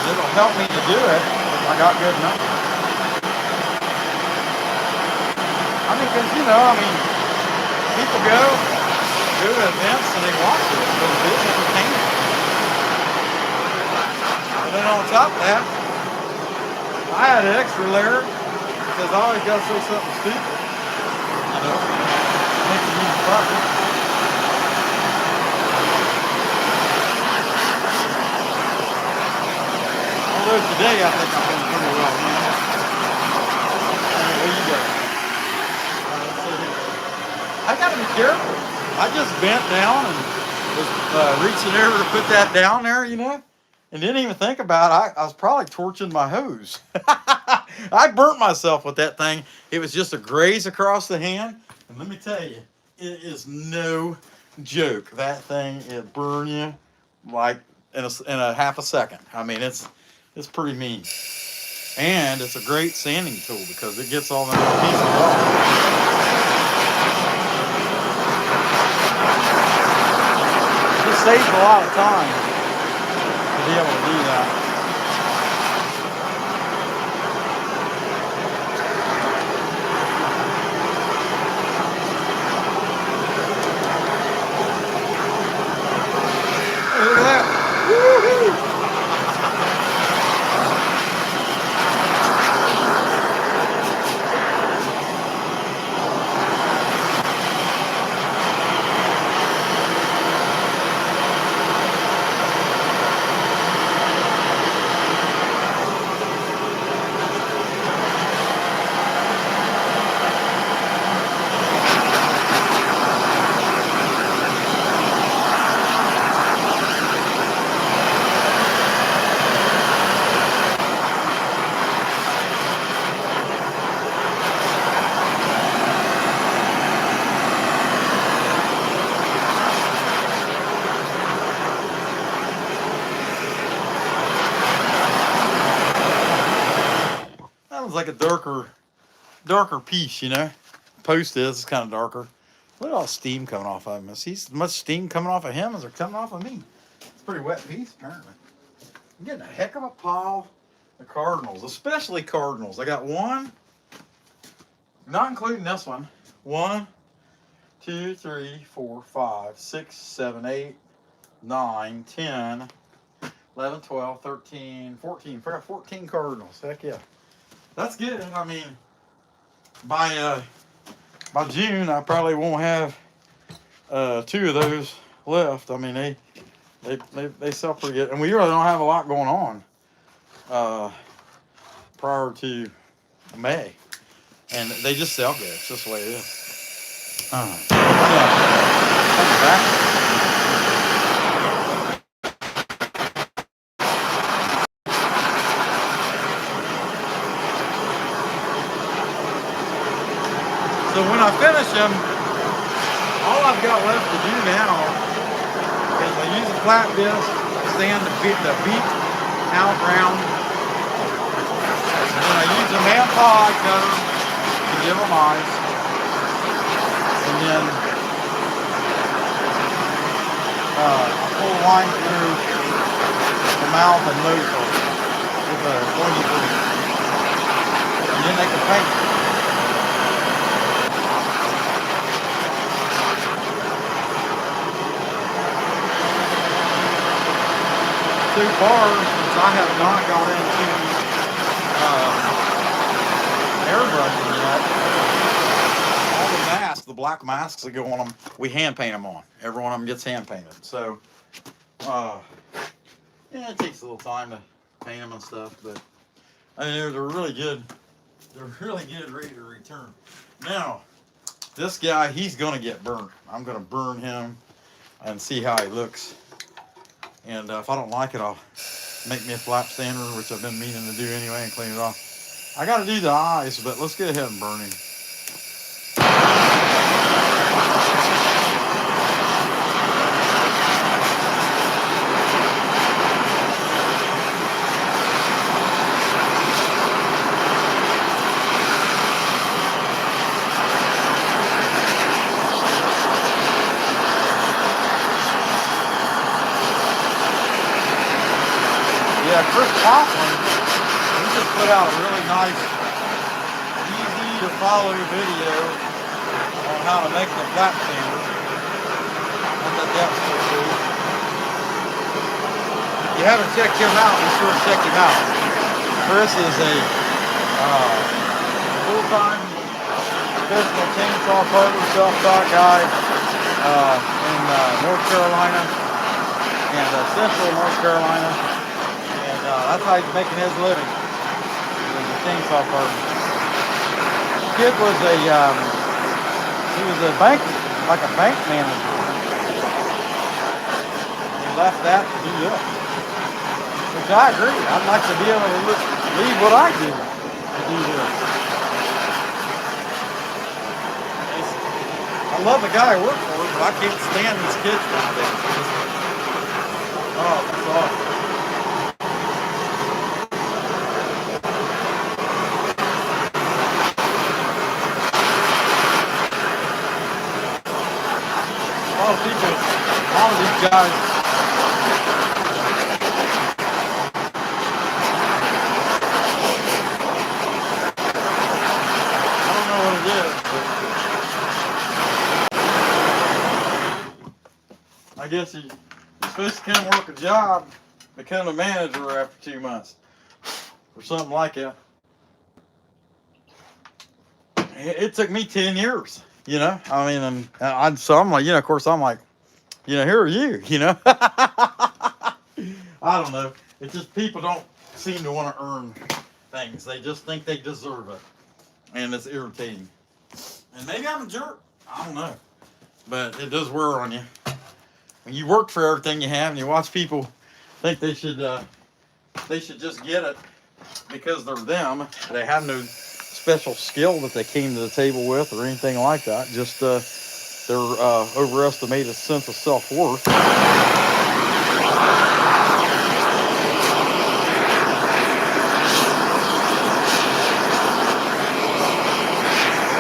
It'll help me to do it if I got good numbers. I mean, because, people go to events and they watch it. So it's entertainment. And then on top of that, I had an extra layer because I always got to say something stupid. Makes it even funny. today I think I've been pretty well handled. What do you got? I got to be careful. I just bent down and was reaching over to put that down there, you know, and didn't even think about it. I was probably torching my hose. I burnt myself with that thing. It was just a graze across the hand. And let me tell you, it is no joke. That thing, it burn you like in a half a second. I mean, it's pretty mean. And it's a great sanding tool because it gets all the little pieces off. It saves a lot of time to be able to do that. Look at that. Woo-hoo. That was like a darker piece, you know. Post is kind of darker. Look at all the steam coming off of him. I see as much steam coming off of him as they're coming off of me. It's a pretty wet piece, apparently. I'm getting a heck of a pile of Cardinals, especially Cardinals. I got one, not including this one. 1, 2, 3, 4, 5, 6, 7, 8, 9, 10, 11, 12, 13, 14. I got 14 Cardinals. Heck yeah. That's good. I mean, by June, I probably won't have 2 of those left. I mean, they sell pretty good, and we really don't have a lot going on prior to May, and they just sell good. It's just the way it is. Back. So when I finish them, all I've got left to do now is I use a flat disc, sand the beat out round, and then I use a man pod cutter to give them ice, and then I pull the line through the mouth and nose with a pointy blade, and then they can paint. So far, since I have not gone into airbrushing yet, all the masks, the black masks that go on them, we hand paint them on. Every one of them gets hand painted. So, yeah, it takes a little time to paint them and stuff, but I mean, they're really good. They're really good, ready to return. Now, this guy, he's gonna get burnt. I'm gonna burn him and see how he looks. And if I don't like it, I'll make me a flap sander, which I've been meaning to do anyway, and clean it off. I got to do the eyes, but let's get ahead and burn him. Yeah, Chris Coughlin, he just put out a really nice, easy to follow video on how to make the flap sander and the depth too. If you haven't checked him out, be sure to check him out. Chris is a full-time professional chainsaw partner, self-taught guy in North Carolina and Central North Carolina. that's how he's making his living. He's a chainsaw partner. Kid was he was a bank, like a bank manager. He left that to do this. Which I agree. I'd like to be able to leave what I do to do this. I love the guy I work for, but I can't stand these kids nowadays. Oh, that's awesome. A lot of people, a lot of these guys. I don't know what it is, but I guess you're supposed to come work a job, become a manager after 2 months, or something like that. It took me 10 years, you know. I mean, so I'm like, you know, of course, I'm like, you know, who are you, you know? I don't know. It's just people don't seem to want to earn things. They just think they deserve it. And it's irritating. And maybe I'm a jerk. I don't know. But it does wear on you. When you work for everything you have and you watch people think they should just get it because they're them. They have no special skill that they came to the table with or anything like that. Just their overestimated sense of self-worth.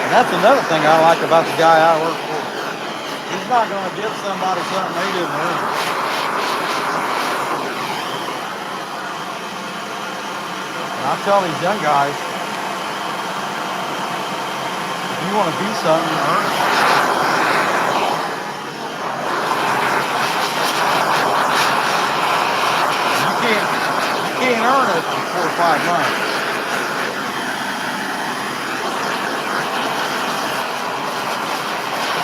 And that's another thing I like about the guy I work for. He's not going to give somebody something they didn't earn. And I tell these young guys, if you want to be something, earn it. You can't earn it in 4 or 5 months.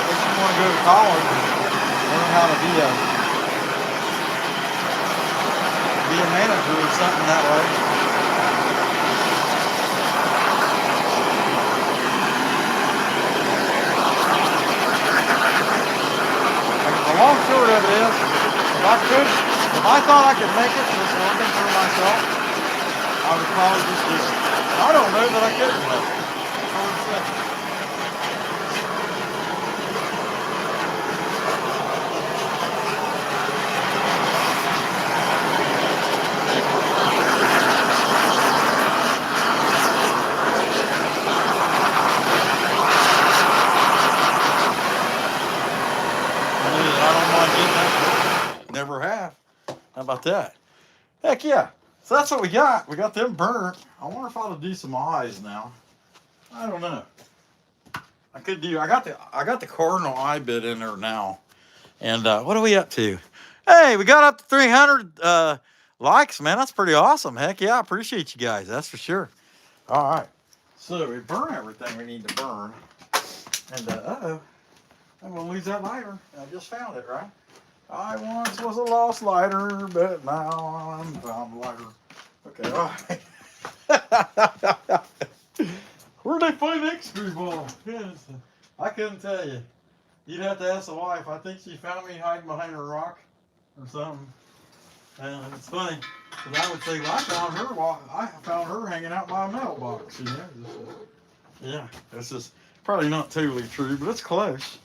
If you want to go to college, learn how to be a manager or something that way. The long short of it is, if I thought I could make it just working for myself, I would probably just do it. I don't know that I couldn't make it. That's all I'm saying. Never have. How about that? Heck yeah. So that's what we got. We got them burnt. I wonder if I ought to do some eyes now. I don't know. I could do. I got the Cardinal eye bit in there now. And what are we up to? Hey, we got up to 300 likes, man. That's pretty awesome. Heck yeah, I appreciate you guys. That's for sure. All right. So we burn everything we need to burn. And uh-oh, I'm gonna lose that lighter. I just found it, right? I once was a lost lighter, but now I'm found a lighter. Okay, all right. Where'd they find that screwball? Yes, I couldn't tell you. You'd have to ask the wife. I think she found me hiding behind a rock or something. And it's funny, because I would say, well, I found her hanging out by a mailbox, you know. Yeah, it's just probably not totally true, but it's close.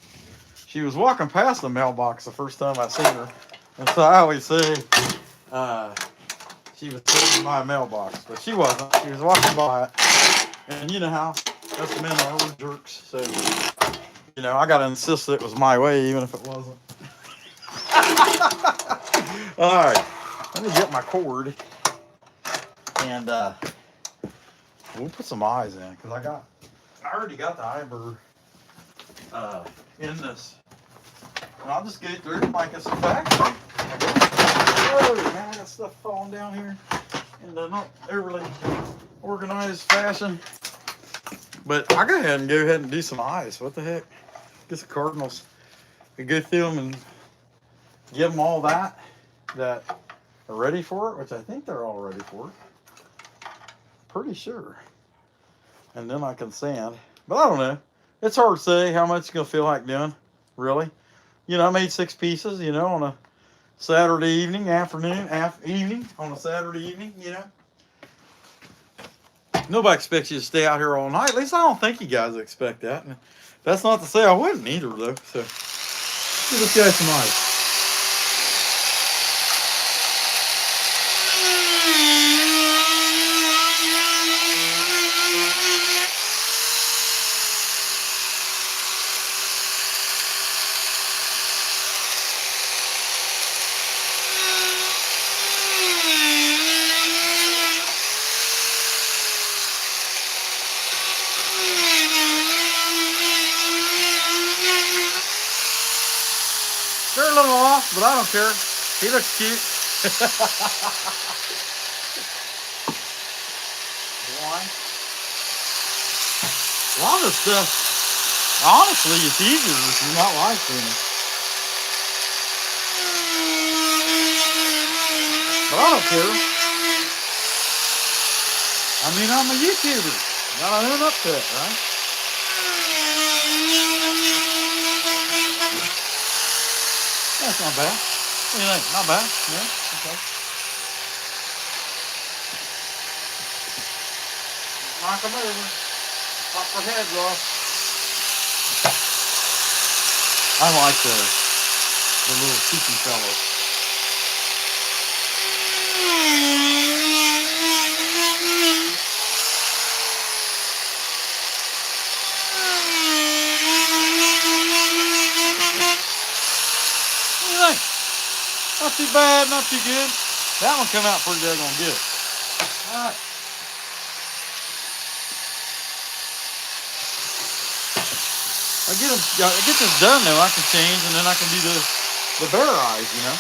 She was walking past the mailbox the first time I seen her. And so I always say she was sitting by a mailbox, but she wasn't. She was walking by it. And you know how us men are, we're jerks. So, you know, I got to insist that it was my way, even if it wasn't. All right, let me get my cord. And we'll put some eyes in, because I already got the eyebrow in this. And I'll just get it through like it's a factory. Whoa, man, I got stuff falling down here in the not overly organized fashion. But I'll go ahead and do some eyes. What the heck? Get the Cardinals. We go through them and give them all that are ready for it, which I think they're all ready for it. Pretty sure. And then I can sand. But I don't know. It's hard to say how much it's going to feel like doing, really. You know, I made 6 pieces, you know, on a Saturday evening, evening, on a Saturday evening, you know. Nobody expects you to stay out here all night. At least I don't think you guys expect that. And that's not to say I wouldn't either, though. So, give this guy some ice. They're a little off, but I don't care. He looks cute. One. A lot of stuff, honestly, it's easier if you're not live streaming. But I don't care. I mean, I'm a YouTuber. Gotta own up to it, right? That's not bad. What do you think? Not bad? Yeah? Okay. Knock them over. Pop their heads off. I like the little cheeky fellows. What do you think? Not too bad, not too good. That one come out pretty daggone good. Alright. I get this done though, I can change and then I can do the bear eyes, you know.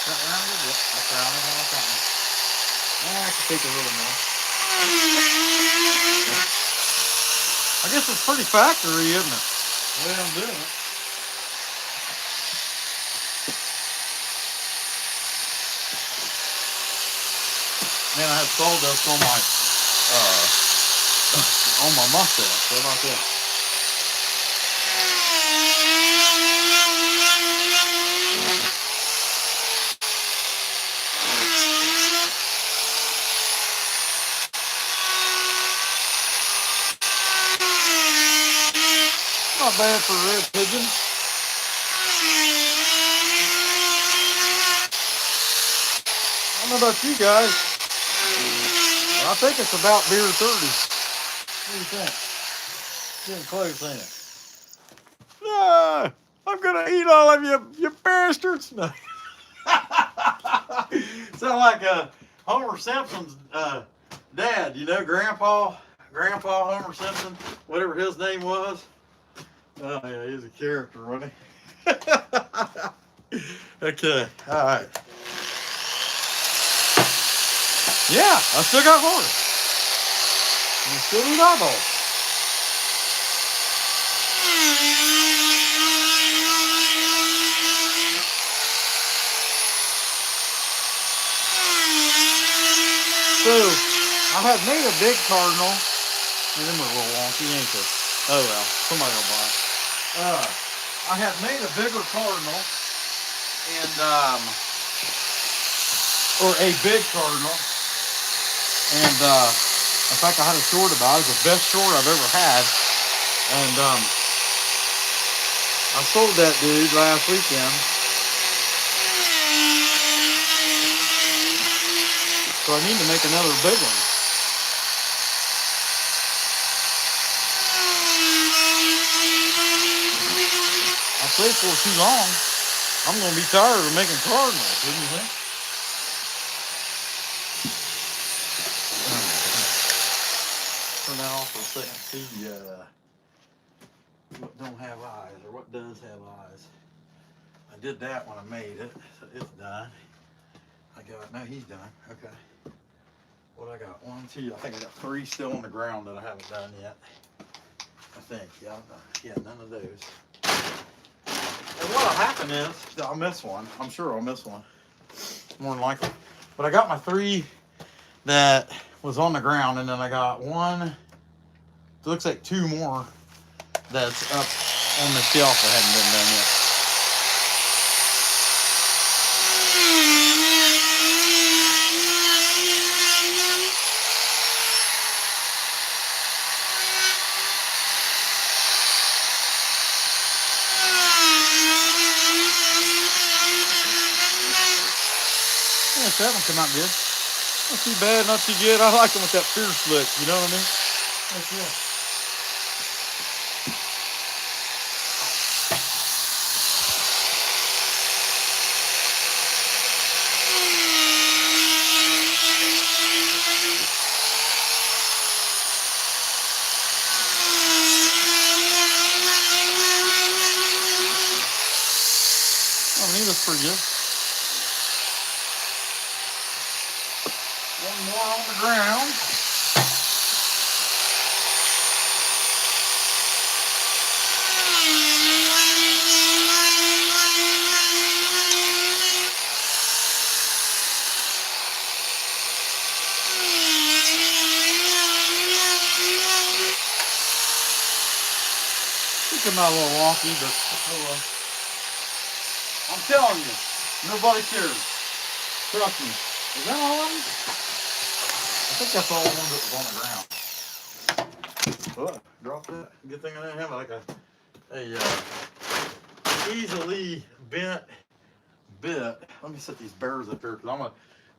That rounded? Yep, that's rounded. I like that one. I can take a little more. I guess it's pretty factory, isn't it? The way I'm doing it. Man, I had sawdust on my mustache. How about that? Not bad for a red pigeon. I don't know about you guys, but I think it's about beer 30. What do you think? Getting close, ain't it? No, I'm gonna eat all of you bastards. No. Sound like Homer Simpson's dad, you know, Grandpa Homer Simpson, whatever his name was. Oh yeah, he's a character, wasn't he? Okay, all right. Yeah, I still got more. I still need eyeballs. So, I had made a big cardinal. And them are a little wonky, ain't they? Oh well, somebody will buy it. I had made a bigger cardinal, and or a big cardinal, and in fact I had a short about it. It's the best short I've ever had, and I sold that dude last weekend. So I need to make another big one. I say for too long, I'm going to be tired of making cardinals, wouldn't you think? Turn that off for a second. See what don't have eyes, or what does have eyes. I did that when I made it, so it's done. No, he's done. Okay. What I got? 1, 2. I think I got 3 still on the ground that I haven't done yet. I think. Yeah, none of those. And what'll happen is I'll miss one. I'm sure I'll miss one. More than likely. But I got my 3 that was on the ground, and then I got 1. It looks like 2 more that's up on the shelf that hadn't been done yet. Yeah, that one come out good. Not too bad, not too good. I like them with that fierce look, you know what I mean? That's good. I mean, he looks pretty good. 1 more on the ground. It come out a little wonky, but I'm telling you, nobody cares. Trust me. Is that all of them? I think that's all the ones that was on the ground. Oh, dropped that. Good thing I didn't have like a easily bent bit. Let me set these bears up here because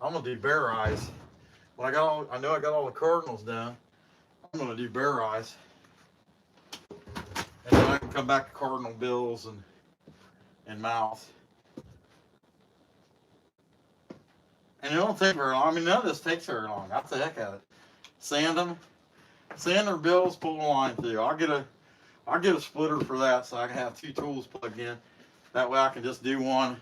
I'm gonna do bear eyes. When I know I got all the Cardinals done, I'm gonna do bear eyes, and then I can come back to Cardinal bills and mouth. And it don't take very long. I mean, none of this takes very long. I'll the heck out of it. Sand their bills, pull the line through. I'll get a splitter for that so I can have 2 tools plugged in. That way I can just do one.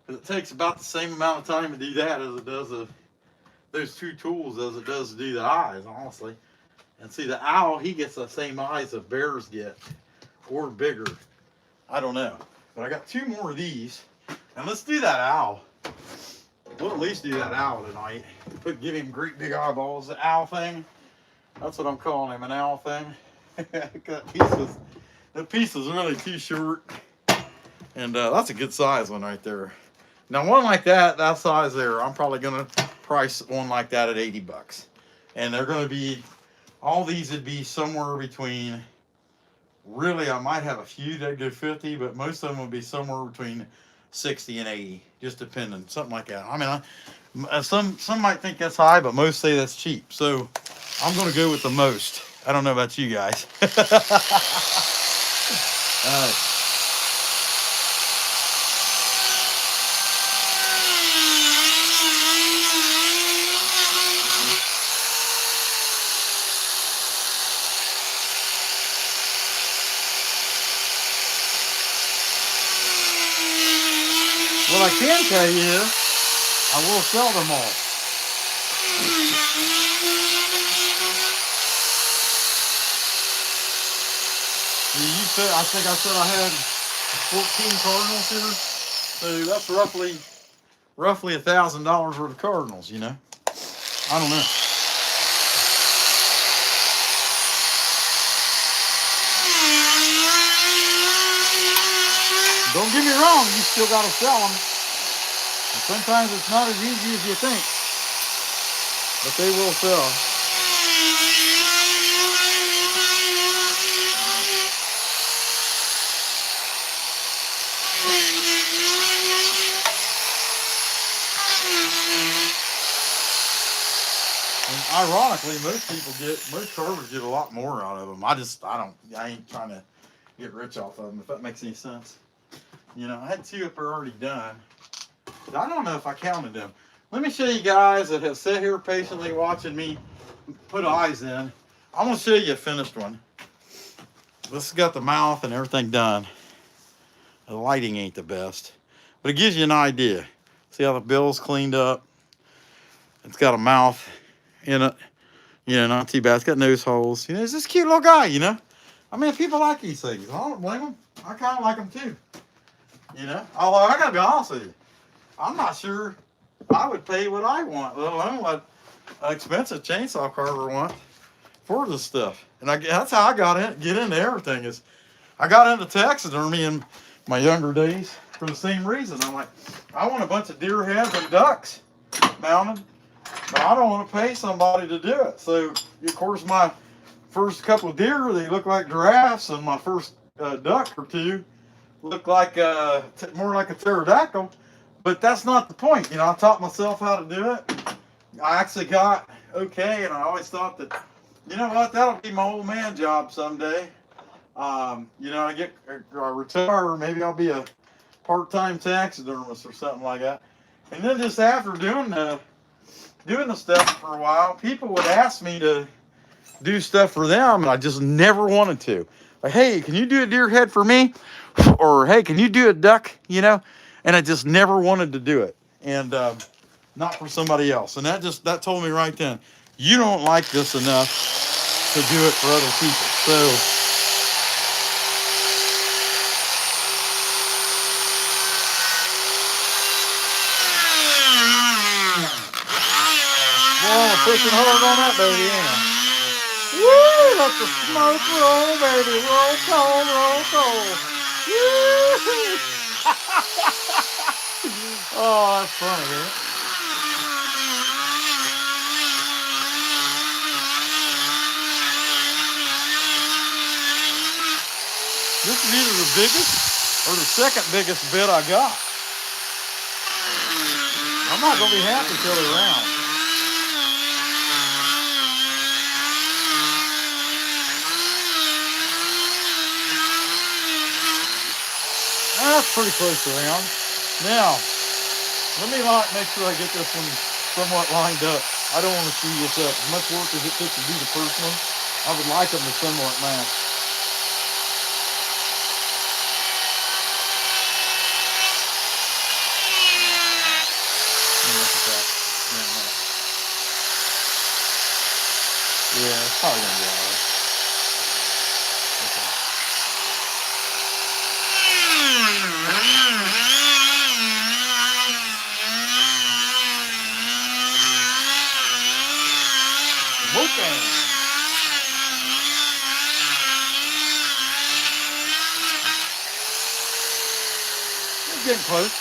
Because it takes about the same amount of time to do that as it does those 2 tools as it does to do the eyes, honestly. And see, the owl, he gets the same eyes that bears get, or bigger. I don't know. But I got 2 more of these. And let's do that owl. We'll at least do that owl tonight. Give him great big eyeballs. The owl thing. That's what I'm calling him, an owl thing. That piece is really too short. And that's a good size one right there. Now one like that size there, I'm probably going to price one like that at $80. And they're going to be, all these would be somewhere between, really I might have a few that go 50, but most of them will be somewhere between 60 and 80, just depending, something like that. I mean, some might think that's high, but most say that's cheap. So I'm going to go with the most. I don't know about you guys. All right. What I can tell you is, I will sell them all. I think I said I had 14 Cardinals here, so that's roughly $1,000 worth of Cardinals. You know, I don't know. Don't get me wrong, you still got to sell them. And sometimes it's not as easy as you think, but they will sell. And ironically, most carvers get a lot more out of them. I ain't trying to get rich off of them, if that makes any sense. You know, I had 2 up there already done. I don't know if I counted them. Let me show you guys that have sat here patiently watching me put eyes in. I'm going to show you a finished one. This has got the mouth and everything done. The lighting ain't the best, but it gives you an idea. See how the bill's cleaned up? It's got a mouth in it. Not too bad. It's got nose holes. It's this cute little guy, I mean, people like these things. I don't blame them. I kind of like them too. Although I gotta be honest with you, I'm not sure I would pay what I want, let alone what an expensive chainsaw carver wants for this stuff. And that's how I get into everything. Is I got into taxidermy in my younger days for the same reason. I'm like, I want a bunch of deer heads and ducks mounted, but I don't want to pay somebody to do it. So, of course, my first couple of deer, they look like giraffes, and my first duck or two look like more like a pterodactyl. But that's not the point. I taught myself how to do it. I actually got okay, and I always thought that, that'll be my old man job someday. I retire, or maybe I'll be a part-time taxidermist or something like that. And then just after doing the stuff for a while, people would ask me to do stuff for them, and I just never wanted to. Like, hey, can you do a deer head for me? Or, hey, can you do a duck? And I just never wanted to do it. And not for somebody else. And that told me right then, you don't like this enough to do it for other people. So, well, pushing hard on that baby, ain't I? Woo! Let the smoke roll, baby. Roll coal, roll coal. Woo! Oh, that's funny, isn't it? This is either the biggest or the second biggest bit I got. I'm not going to be happy till they're round. That's pretty close to round. Now, let me make sure I get this one somewhat lined up. I don't want to screw this up. As much work as it took to do the first one, I would like them to somewhat match. Look at that. Yeah, it's probably going to be all right. Okay. Okay. It's getting close.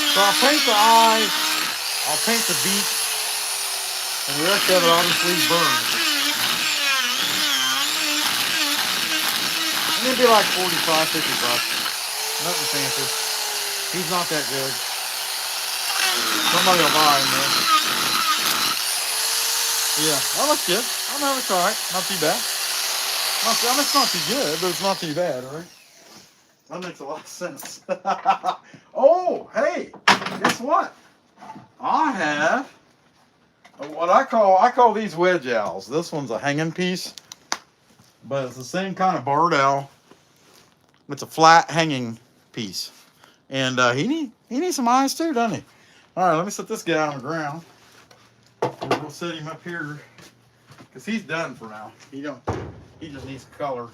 So I'll paint the eyes, I'll paint the beak, and the rest of it I'll just leave burned. And it'd be like 45, 50 bucks. Nothing fancy. He's not that good. Somebody will buy him though. Yeah, that looks good. I know it's alright. Not too bad. It's not too good, but it's not too bad, right? That makes a lot of sense. Oh, hey, guess what? I have what I call these wedge owls. This one's a hanging piece, but it's the same kind of barred owl. It's a flat hanging piece, and he needs some eyes too, doesn't he? All right, let me set this guy on the ground. We'll set him up here because he's done for now. He just needs a color.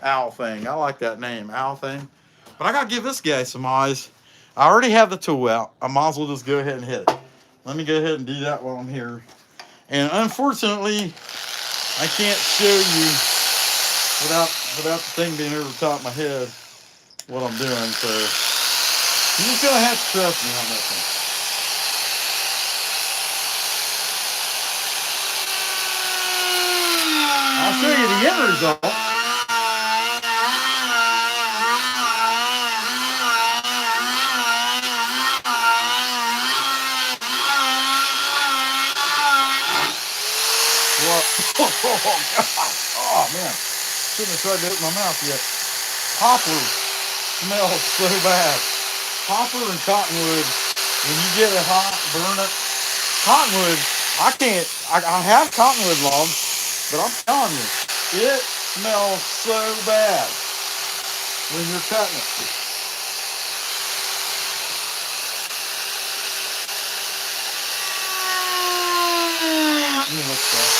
Owl thing. I like that name, owl thing. But I gotta give this guy some eyes. I already have the tool out. I might as well just go ahead and hit it. Let me go ahead and do that while I'm here. And unfortunately, I can't show you without the thing being over the top of my head what I'm doing. So you're just gonna have to trust me on this one. I'll show you the end result. Oh, God. Oh, man. Shouldn't have tried to open my mouth yet. Poplar smells so bad. Poplar and cottonwood, when you get it hot, burn it. Cottonwood, I have cottonwood logs, but I'm telling you, it smells so bad. when you're cutting it. What's that?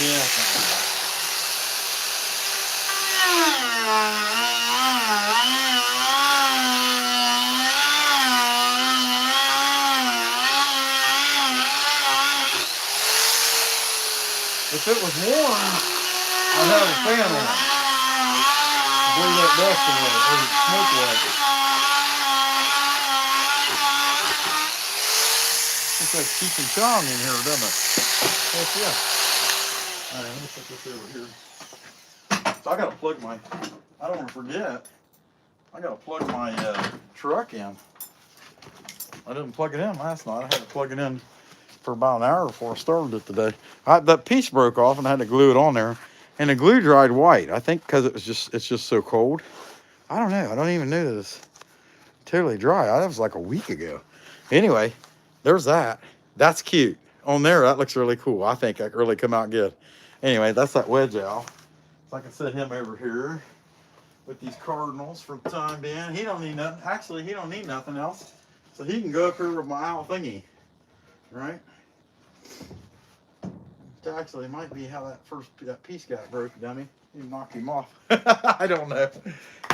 Yeah, something like that. If it was warm, I'd have a fan on it. Blow that dust away, or smoke away. Looks like Cheech and Chong in here, doesn't it? Heck yeah. All right, let me put this over here. So I gotta plug my, I don't want to forget, I gotta plug my truck in. I didn't plug it in last night. I had to plug it in for about an hour before I started it today. That piece broke off and I had to glue it on there. And the glue dried white. I think because it's just so cold. I don't know. I don't even know that it's totally dry. That was like a week ago. Anyway, there's that. That's cute. On there, that looks really cool. I think that really come out good. Anyway, that's that wedge owl. So I can set him over here with these Cardinals for the time being. He don't need nothing. Actually, he don't need nothing else. So he can go up here with my owl thingy. Right? Actually, it might be how that piece got broke, dummy. You knocked him off. I don't know.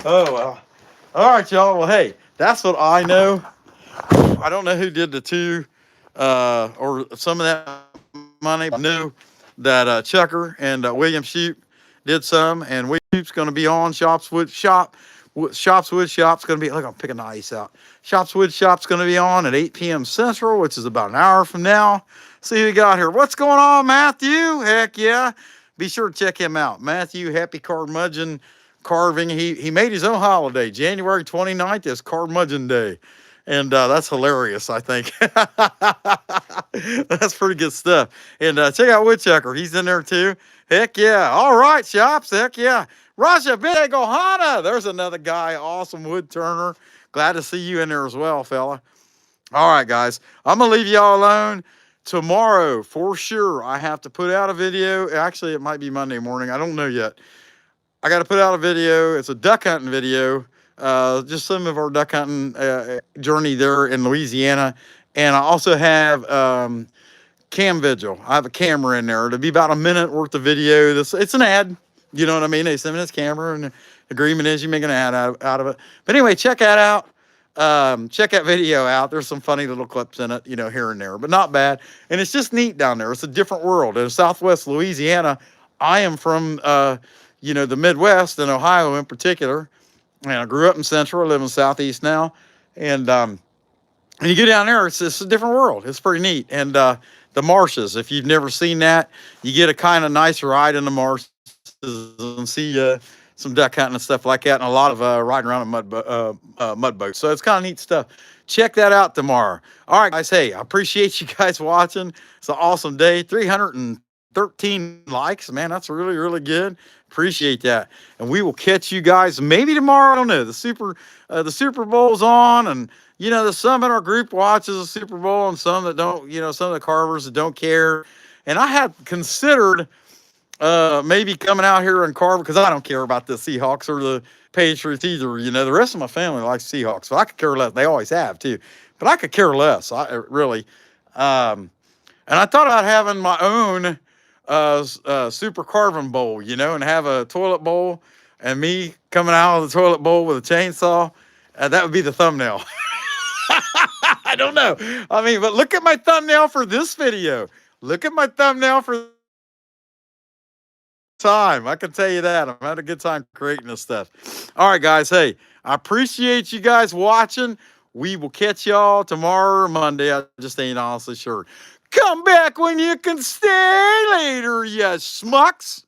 Oh, well. All right, y'all. Well, hey, that's what I know. I don't know who did the two or some of that money. I knew that Chucker and William Sheep did some, and William Sheep's going to be on Shop's Wood Shop's going to be, look, I'm picking the ice out. Shop's Wood Shop's going to be on at 8 p.m. Central, which is about an hour from now. See who we got here. What's going on, Matthew? Heck yeah. Be sure to check him out. Matthew, happy curmudgeon carving. He made his own holiday. January 29th is Curmudgeon Day. And that's hilarious, I think. That's pretty good stuff. And check out Woodchucker. He's in there too. Heck yeah. All right, Shops. Heck yeah. Raja Big Ohana. There's another guy. Awesome wood turner. Glad to see you in there as well, fella. All right, guys. I'm going to leave y'all alone. Tomorrow, for sure, I have to put out a video. Actually, it might be Monday morning. I don't know yet. I got to put out a video. It's a duck hunting video. Just some of our duck hunting journey there in Louisiana. And I also have cam vigil. I have a camera in there. It'll be about a minute worth of video. It's an ad. You know what I mean? They send me this camera, and the agreement is you make an ad out of it. But anyway, check that out. Check that video out. There's some funny little clips in it, you know, here and there, but not bad. And it's just neat down there. It's a different world. In Southwest Louisiana, I am from, you know, the Midwest and Ohio in particular. And I grew up in Central. I live in Southeast now. And you get down there, it's a different world. It's pretty neat. And the marshes, if you've never seen that, you get a kind of nice ride in the marshes and see some duck hunting and stuff like that, and a lot of riding around in mud boats. So it's kind of neat stuff. Check that out tomorrow. All right, guys. Hey, I appreciate you guys watching. It's an awesome day. 313 likes, man. That's really, really good. Appreciate that. And we will catch you guys maybe tomorrow. I don't know. The Super Bowl's on, and you know, some in our group watches the Super Bowl, and some that don't. You know, some of the carvers that don't care. And I had considered maybe coming out here and carve, because I don't care about the Seahawks or the Patriots either. You know, the rest of my family likes Seahawks, so I could care less. They always have too, but I could care less. I really, and I thought about having my own super carving bowl, you know, and have a toilet bowl and me coming out of the toilet bowl with a chainsaw. That would be the thumbnail. I don't know. I mean, but look at my thumbnail for this video. Look at my thumbnail for time. I can tell you that. I'm having a good time creating this stuff. All right, guys. Hey, I appreciate you guys watching. We will catch y'all tomorrow or Monday. I just ain't honestly sure. Come back when you can stay later, you schmucks.